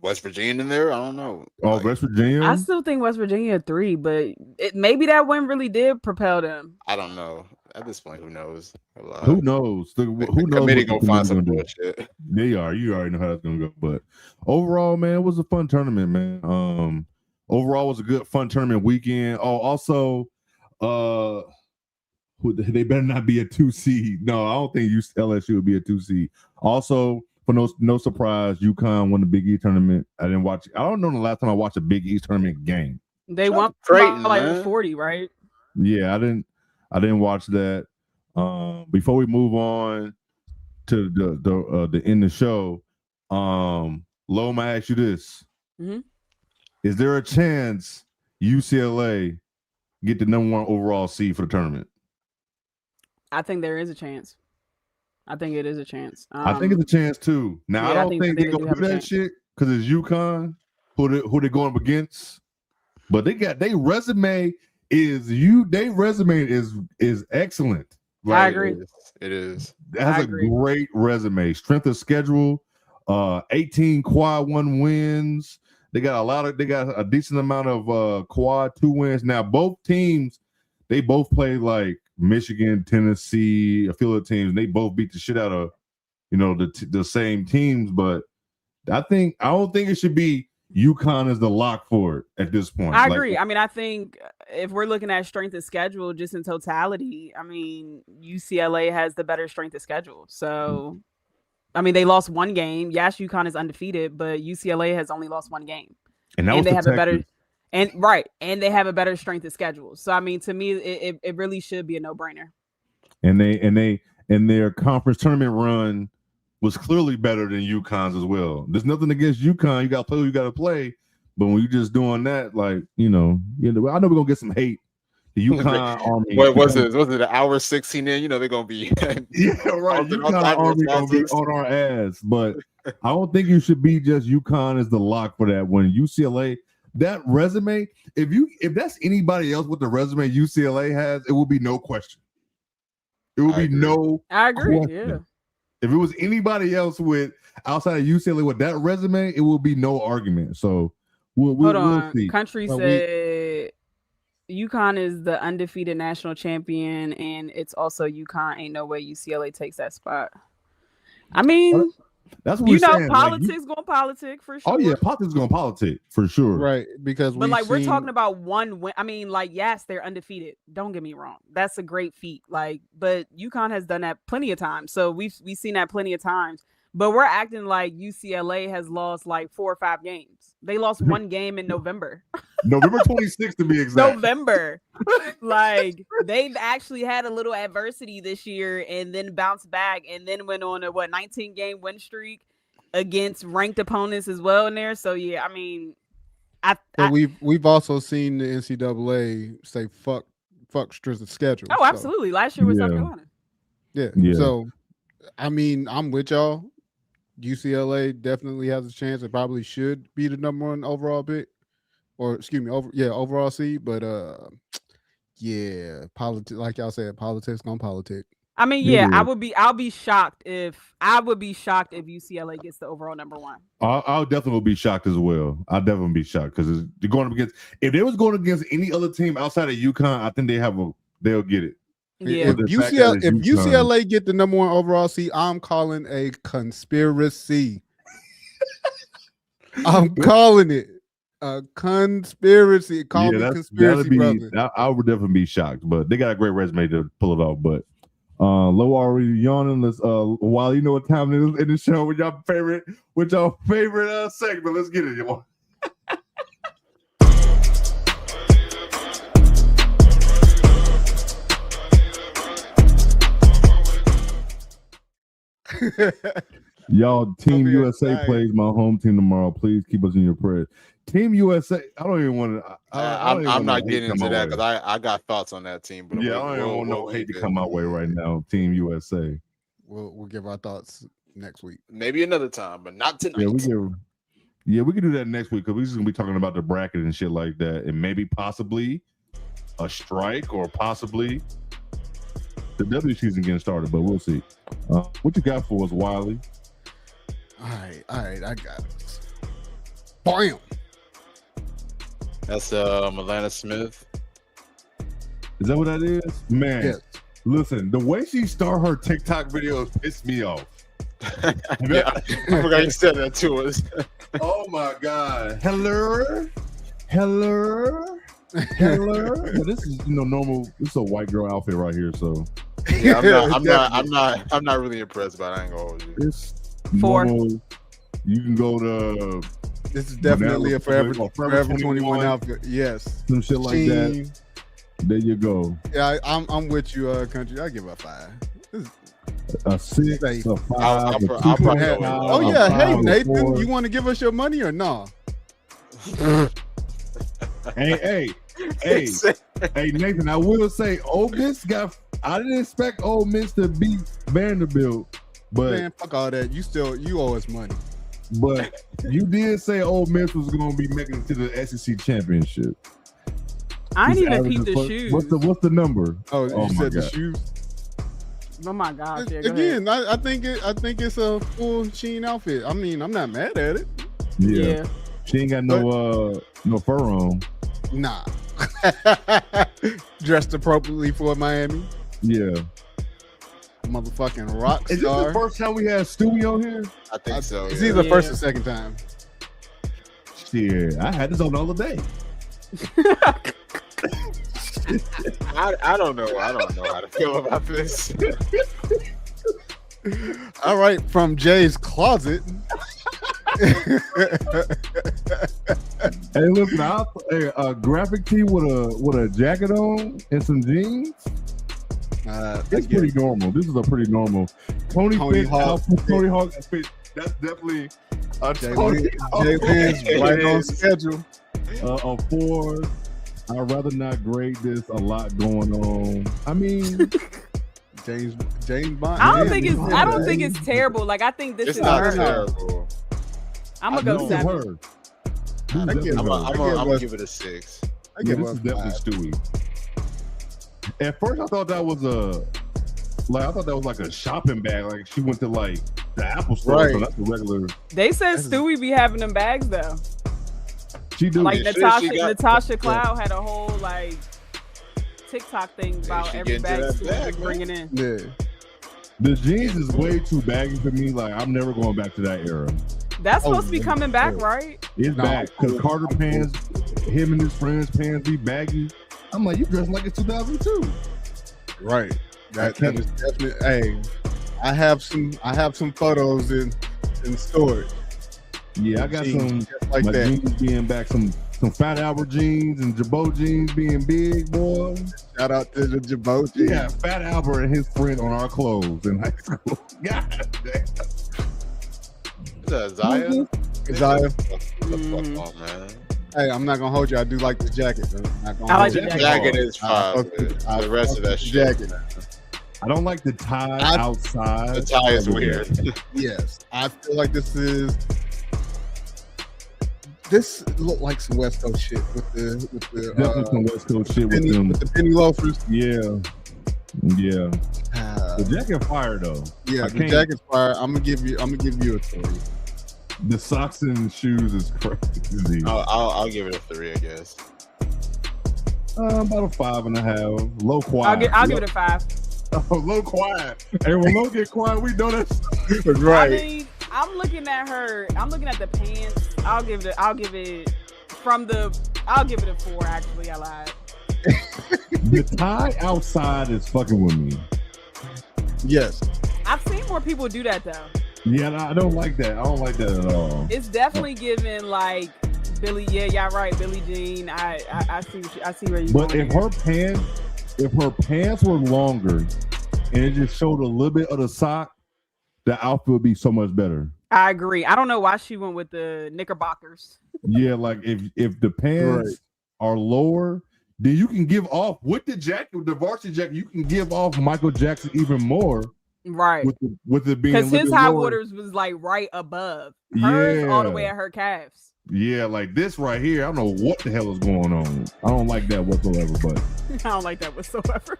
West Virginia in there. I don't know. Oh, West Virginia. I still think West Virginia a 3, but maybe that win really did propel them. I don't know. At this point, who knows? Who knows? Who knows? Committee gonna find some bullshit. They are. You already know how that's gonna go. But overall, man, it was a fun tournament, man. Overall, it was a good, fun tournament weekend. Oh, also, they better not be a 2 seed. No, I don't think LSU would be a 2 seed. Also, for no surprise, UConn won the Big East tournament. I didn't watch. I don't know the last time I watched a Big East tournament game. They won like 40, right? Yeah, I didn't watch that. Before we move on to the end of the show, Loma, I ask you this: Is there a chance UCLA get the #1 overall seed for the tournament? I think there is a chance. I think it is a chance. I think it's a chance too. Now yeah, I don't think they're gonna do that shit because it's UConn who they're going up against. But their resume is excellent. Like, I agree. It is. It has great resume. Strength of schedule, 18 quad 1 wins. They got a decent amount of quad 2 wins. Now both teams, they both play like Michigan, Tennessee, affiliate teams. They both beat the shit out of, the same teams. But I don't think it should be UConn as the lock for it at this point. I agree. I mean, I think if we're looking at strength of schedule just in totality, I mean, UCLA has the better strength of schedule. So, I mean, they lost 1 game. Yes, UConn is undefeated, but UCLA has only lost 1 game. And they have a better and they have a better strength of schedule. So, I mean, to me, it really should be a no-brainer. And their conference tournament run was clearly better than UConn's as well. There's nothing against UConn. You got to play who you got to play. But when you're just doing that, like, I know we're going to get some hate. The UConn Army. What was it? Was it an hour 16 in? They're going to be. Yeah, right. UConn Army going to be on our ass. But I don't think you should be just UConn as the lock for that. When UCLA, that resume, if that's anybody else with the resume UCLA has, it will be no question. It will be no I agree. question. Yeah. If it was anybody else with outside of UCLA with that resume, it will be no argument. So we'll see. Country said UConn is the undefeated national champion, and it's also UConn. Ain't no way UCLA takes that spot. I mean, that's what we're saying. Politics going politic for sure. Oh yeah, politics going politic for sure. Right, because we're talking about 1 win. I mean, like, yes, they're undefeated. Don't get me wrong. That's a great feat. Like, but UConn has done that plenty of times. So we've seen that plenty of times. But we're acting like UCLA has lost like 4 or 5 games. They lost 1 game in November. November 26th to be exact. November. Like, they've actually had a little adversity this year and then bounced back and then went on a 19-game win streak against ranked opponents as well in there. So yeah, I mean, we've also seen the NCAA say fuck strength of schedule. Oh, absolutely. Last year was South Carolina. Yeah. So I mean, I'm with y'all. UCLA definitely has a chance. It probably should be the #1 overall pick, or excuse me, overall seed. But politics, like y'all said, politics gonna politic. I mean, I'll be shocked if UCLA gets the overall #1. I'll definitely be shocked as well. I'll definitely be shocked because they're going up against. If they was going against any other team outside of UConn, I think they'll get it. Yeah. If UCLA get the #1 overall seed, I'm calling a conspiracy. I'm calling it a conspiracy. Call me conspiracy, brother. I would definitely be shocked, but they got a great resume to pull it off. But Low already yawning. Let's while you know what time it is in the show with your favorite segment. Let's get it, y'all. Y'all, Team USA plays my home team tomorrow. Please keep us in your prayers. Team USA, I don't even want to. I'm not getting into that because I got thoughts on that team. But yeah, I don't want no hate to come my way right now. Team USA. We'll give our thoughts next week. Maybe another time, but not tonight. We can do that next week because we're just gonna be talking about the bracket and shit like that, and maybe possibly a strike or possibly the W season getting started, but we'll see. What you got for us, Wiley? All right, I got it. Bam. That's Milana Smith. Is that what that is? Man, Yes. listen, the way she start her TikTok videos pissed me off. Yeah, I forgot you said that to us. Oh my god. Hello. Well, this is normal. This is a white girl outfit right here, so Yeah, I'm not really impressed by it. I ain't gonna hold you. it's 4. normal. You can go to This is definitely a Forever 21 21 outfit. Yes. some shit like that. There you go. Yeah, I'm with you, country. I give it a 5. A 6, Safe. a 5. I'll a probably 2.5, go with Oh a yeah, 5, hey a Nathan, 4. you want to give us your money or no? Hey, Nathan, I will say Ole Miss I didn't expect Ole Miss to beat Vanderbilt, but Man, fuck all that. You owe us money. but you did say Ole Miss was going to be making it to the SEC championship. I didn't even Averages peep the for- shoes. What's the number? Oh, Oh you my said the God. shoes. Oh my gosh! Yeah, go ahead. Again, I think it's a full Sheen outfit. I mean, I'm not mad at it. Yeah. She ain't got no fur on. Nah. Dressed appropriately for Miami. Yeah. Motherfucking rock Is this star. the first time we had Stewie on here? I think so. It's Yeah. either first Yeah. or second time. Shit, I had this on the other day. I don't know. I don't know how to feel about this. All right, from Jay's closet. Hey, listen, a graphic tee with a jacket on and some jeans. It's pretty normal. This is a pretty normal Tony Hawk outfit. That's definitely a Tony Hawk. Jay Lynn's right on schedule. A 4. I'd rather not grade this. A lot going on. I mean, James Bond. I don't think it's terrible. Like I think this It's is not her. terrible. I'm gonna go this is 7. her. This is I give definitely her- her. I'm gonna give it a 6. I Yeah, give this her is a definitely 5. Stewie. At first, I thought that was like a shopping bag. Like she went to like the Apple store. Right. So that's a regular. They said Stewie be having them bags though. She do. Like Yeah, Natasha Cloud had a whole like TikTok thing about she every get into bag that Stewie bag, was bringing in. Yeah. The jeans is way too baggy for me. Like I'm never going back to that era. That's Oh, supposed to be yeah. coming back, right? It's No. back because Carter pants, him and his friends' pants be baggy. I'm like, you dressing like it's 2002. Right. That can't- is definitely. Hey, I have some photos in storage. Yeah, I got Jeans, some just like my that. jeans being back, some Fat Albert jeans and Jabot jeans being big, boy. Shout out to the Jabot. Yeah, Fat Albert and his friend on our clothes in high school. God damn. Is that Zaya? Isaiah. What the fuck on, man? Hey, I'm not gonna hold you. I do like the jacket. I'm not gonna I like hold the you. Jacket is I fine. fuck but with- I The rest fuck of that with the shit. jacket. I don't like the tie I- outside. The tie is of the weird. jacket. Yes, I feel like this look like some West Coast shit with the Definitely some West Coast shit with penny, them. with the penny loafers. Yeah. The jacket fire though. Yeah, I the can't- jacket's fire. I'm gonna give you a 3. The socks and shoes is crazy. I'll give it a 3, I guess. About a 5.5. Low quiet. I'll give it a 5. Low quiet. Hey, when low get quiet, we know that's Right. I mean, I'm looking at her. I'm looking at the pants. I'll give it a 4. Actually, I lied. the tie outside is fucking with me. Yes. I've seen more people do that though. Yeah, I don't like that. I don't like that at all. It's definitely giving like Billy. Yeah, y'all right, Billie Jean. I see where you. But if her pants were longer and it just showed a little bit of the sock, the outfit would be so much better. I agree. I don't know why she went with the knickerbockers. Yeah, like if the pants are lower, then you can give off with the jacket, with the varsity jacket, you can give off Michael Jackson even more Right. with it being Because his little high lower. waters was like right above. Hers all the way at her calves. Yeah, like this right here. I don't know what the hell is going on. I don't like that whatsoever, but I don't like that whatsoever.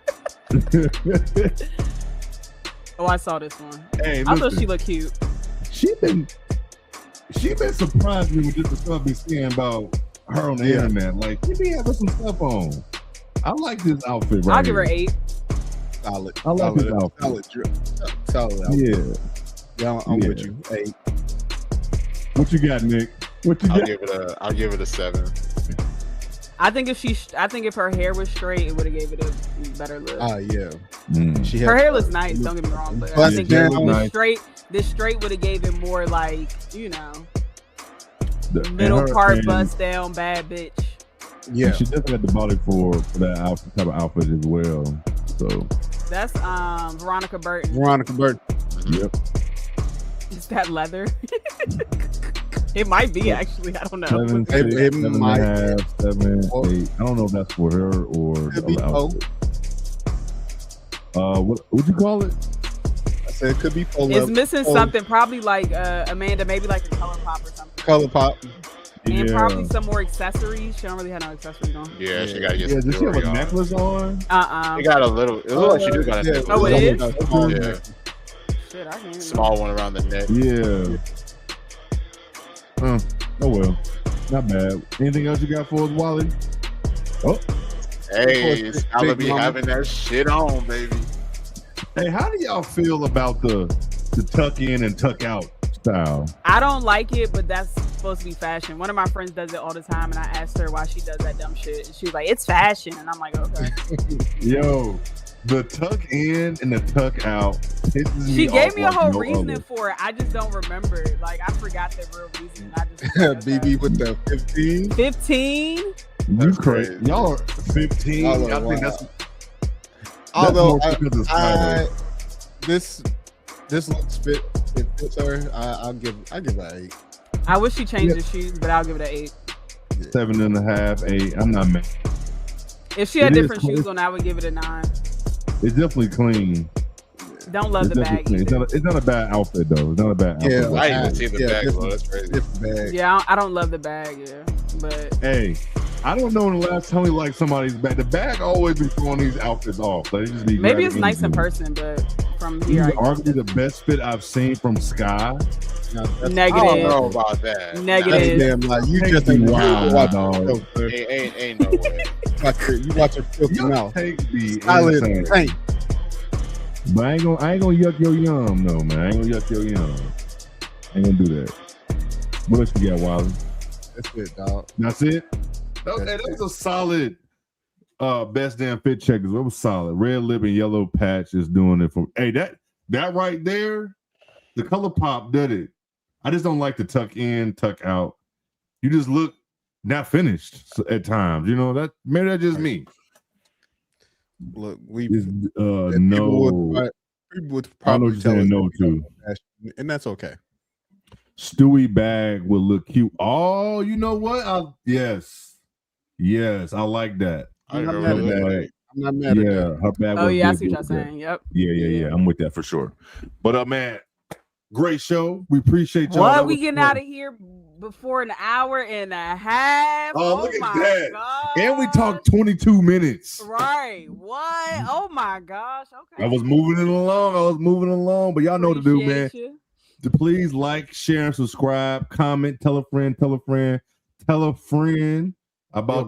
Oh, I saw this one. hey, I thought listen, she looked cute. she been surprising me with just the stuff we seeing about her on the internet. Like she be having some stuff on. I like this outfit right I'll give her here. 8. Solid. I like this outfit. Solid drip. Solid outfit. Yeah, I'm with you. Hey, what you got, Nick? What you I'll got? give it a 7. I think if her hair was straight, it would have gave it a better look. yeah. Mm. Her hair looks nice. Don't get me wrong, but I think this straight would have gave it more like middle part bust down bad bitch. Yeah, she definitely got the body for that outfit, type of outfit as well. So that's Veronica Burton. Veronica Burton. Yep. Is that leather? It might be actually. I don't know. 7, 6, It 7.5, 7, 8. I don't know if that's for her or the outfit. What you call it? I said it could be full. It's missing something. Probably like Amanda, maybe like a color pop or something. Color pop. And probably some more accessories. She don't really have no accessories on. Yeah, she got to get some does she have jewelry a on. necklace on? She got a little. It looks like she do got a necklace. Oh, it is? Yeah. Shit, I can't Small one around the neck. Yeah. Oh well, not bad. Anything else you got for us, Wally? Oh, Hey, I'll be having that shit on, baby. hey, how do y'all feel about the tuck in and tuck out style? I don't like it, but that's supposed to be fashion. One of my friends does it all the time, and I asked her why she does that dumb shit. And she was like, "It's fashion," and I'm like, "Okay." Yo, the tuck in and the tuck out pisses me She gave off me a like whole no reasoning other. for it. I just don't remember. Like I forgot the real reason. I just was like, okay. BB with the 15. 15. You crazy? Y'all are 15. Y'all are I think wild. that's Although more because it's private. this looks fit. It fits her. I'll give her 8. I wish she changed the shoes, but I'll give it an 8. 7.5, 8. I'm not mad. If she had It is different cool. shoes on, I would give it a 9. It's definitely clean. Don't love It's the definitely bag. clean. It's not a bad outfit though. It's not a bad outfit. Yeah, I didn't even see the bag, though. That's crazy. Different bag. Yeah, I don't love the bag. Yeah, but Hey, I don't know when the last time we like somebody's bag. The bag always be throwing these outfits off. Like, it just be maybe it's grabbing nice in anything. person. But from This here, is arguably the best fit I've seen from Sky. Now, I don't negative. know about that. Negative. Damn, like you Can't just be ain't wild, watch dog. yourself, sir. Ain't no way. You watch your filthy Your mouth. take be Solid insane. tank. But I ain't gonna yuck your yum, no man. I ain't gonna yuck your yum. I ain't gonna do that. What else you got, Wiley? That's it, dog. That's it. Okay, that was a solid best damn fit checkers. It was solid. Red lip and yellow patch is doing it for. Hey, that right there, the color pop did it. I just don't like the tuck in, tuck out. You just look not finished at times. You know that maybe that's just me. Look, we It's, people no, would I know what probably you're tell saying us no that we to. don't fashion, and that's okay. Stewie bag will look cute. Oh, you know what? Yes, I like that. I I'm not remember mad at that. that. I'm not mad at Yeah, that. her bag. Oh was yeah, I good see what y'all with that. saying. Yep. Yeah. I'm with that for sure. But man, great show. We appreciate y'all. What? That We was getting fun. out of here before an hour and a half? Oh, look at my that. gosh. And we talked 22 minutes. Right. What? Oh my gosh. Okay. I was moving it along. But y'all know what to do, man. Appreciate you. To please like, share, and subscribe. Comment. Tell a friend about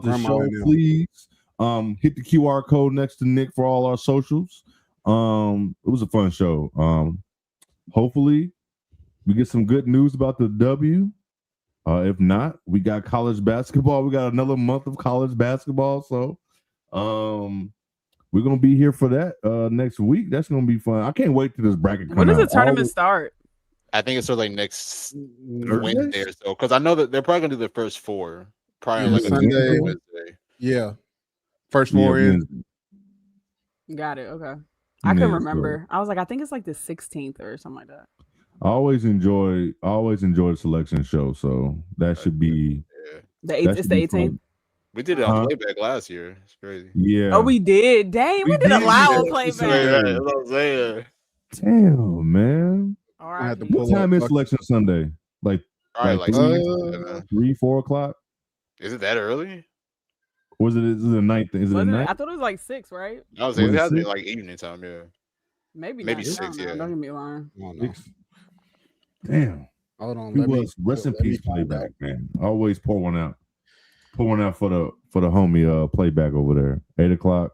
the Grandma show. in there. Please hit the QR code next to Nick for all our socials. It was a fun show. Hopefully we get some good news about the W. If not, we got college basketball. We got another month of college basketball. So we're gonna be here for that next week. That's gonna be fun. I can't wait till this bracket comes out. When does the tournament start? I think it's sort of like next Thursday? Wednesday or so. Because I know that they're probably gonna do the first 4. Probably on Yeah, like a Sunday. Tuesday or Wednesday. Yeah. First four in. Got it. Okay. I couldn't remember. I was like, I think it's like the 16th or something like that. I always enjoy the selection show, so that should be The 8th. It's the 18th. We did it on playback last year. It's crazy. Yeah. Oh, we did. Dang, we did a did. loud Yeah, playback. That's what I'm saying. Damn, man. All I had to right. pull What time up is fuck- Selection Sunday? Like Probably like like 3, 4 o'clock? is it that early? Or is it the night? Is it the Wasn't it? night? I thought it was like 6, right? I was Was saying it it has to be 6? like evening time, yeah. Maybe Maybe not. I 6, don't know. yeah. Don't get me lying. I don't know. 6. Damn. Hold on. He Let me was rest in let me peace find playback, out. man. Always pour one out. Pour one out for the homie playback over there. 8 o'clock.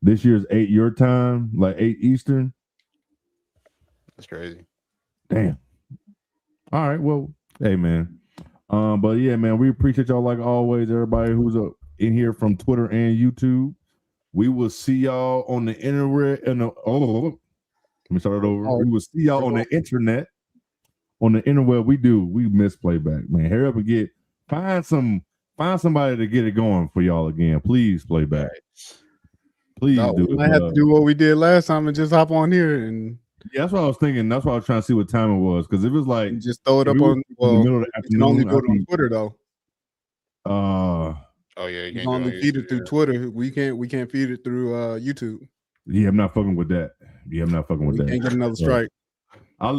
This year's 8 your time, like 8 Eastern. That's crazy. Damn. All right. Well, hey man. But yeah, man, we appreciate y'all like always. Everybody who's in here from Twitter and YouTube. We will see y'all on the internet. Let me start it over. Oh, We will see y'all on the internet. On the interweb, we miss playback, man. Hurry up and find somebody to get it going for y'all again. Please, playback. Please No, do we it. might have to do what we did last time and just hop on here and Yeah, that's what I was thinking. That's why I was trying to see what time it was. Because if it was like just throw it if up it was on. in the Well, middle of the you can only afternoon, do it on Twitter though. Oh yeah, you You can't can only do it feed on it through YouTube, Twitter. We can't feed it through YouTube. yeah, I'm not fucking with that. Yeah, I'm not fucking with We that. can't get another So, strike. I'm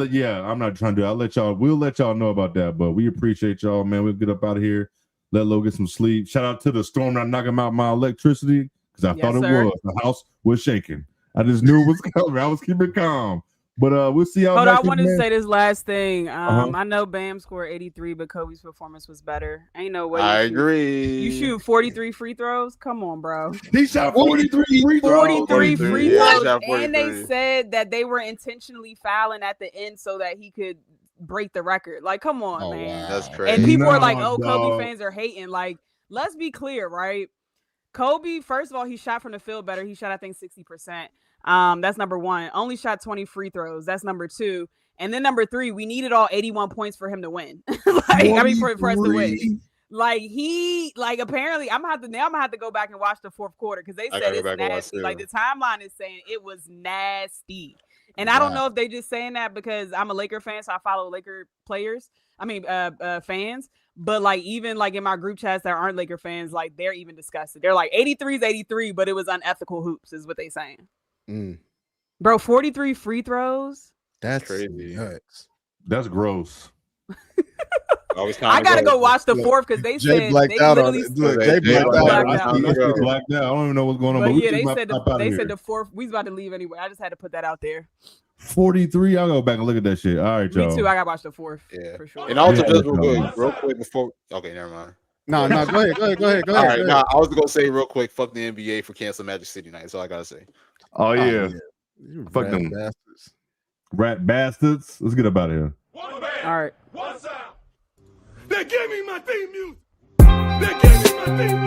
not trying to do it. We'll let y'all know about that, but we appreciate y'all, man. We'll get up out of here, let Lo get some sleep. Shout out to the storm not knocking out my electricity because I Yes, thought it sir. was. The house was shaking. I just knew it was coming. I was keeping calm. But we'll see y'all Hold on, I next week, wanted to man. say this last thing. Uh-huh. I know Bam scored 83, but Kobe's performance was better. Ain't no way. I you shoot- agree. You shoot 43 free throws? Come on, bro. He shot 43 free throws. 43 free Yeah, he throws, shot and they 43. said that they were intentionally fouling at the end so that he could break the record. Like, come on, Oh, man. wow. That's And crazy. people are Nah, like, "Oh, Kobe dog. fans are hating." Like, let's be clear, right? Kobe, first of all, he shot from the field better. He shot, I think, 60%. That's number one. Only shot 20 free throws. That's number two. And then number three, we needed all 81 points for him to win. For us to win. Apparently, I'm gonna have to go back and watch the fourth quarter because they I said gotta go it's back and watch nasty. too. Like, the timeline is saying it was nasty. And I don't know if they just saying that because I'm a Laker fan, so I follow Laker players. Fans. But like, even like in my group chats that aren't Laker fans, like they're even disgusted. They're like 83 is 83, but it was unethical hoops, is what they saying. Bro, 43 free throws. That's crazy. nuts. That's gross. I gotta go watch the fourth because they Jay said blacked they out on literally it. Look, Jay Jay blacked blacked out. out. I see Let's it. go. Blacked out. I don't even know what's going on. But we yeah, just they about said to hop outta they here. said the fourth. We was about to leave anyway. I just had to put that out there. 43. I'll go back and look at that shit. All right, y'all. Me too. I gotta watch the fourth. Yeah, For sure. and also Yeah, just yeah. real quick before. Okay, never mind. No, go ahead. All right, now I was gonna say real quick, fuck the NBA for canceling Magic City night. That's all I gotta say. Oh yeah. You Fuck rat them. bastards. Rat bastards. Let's get up out of here. One band. All right. One sound. They gave me my theme music. They gave me my theme music.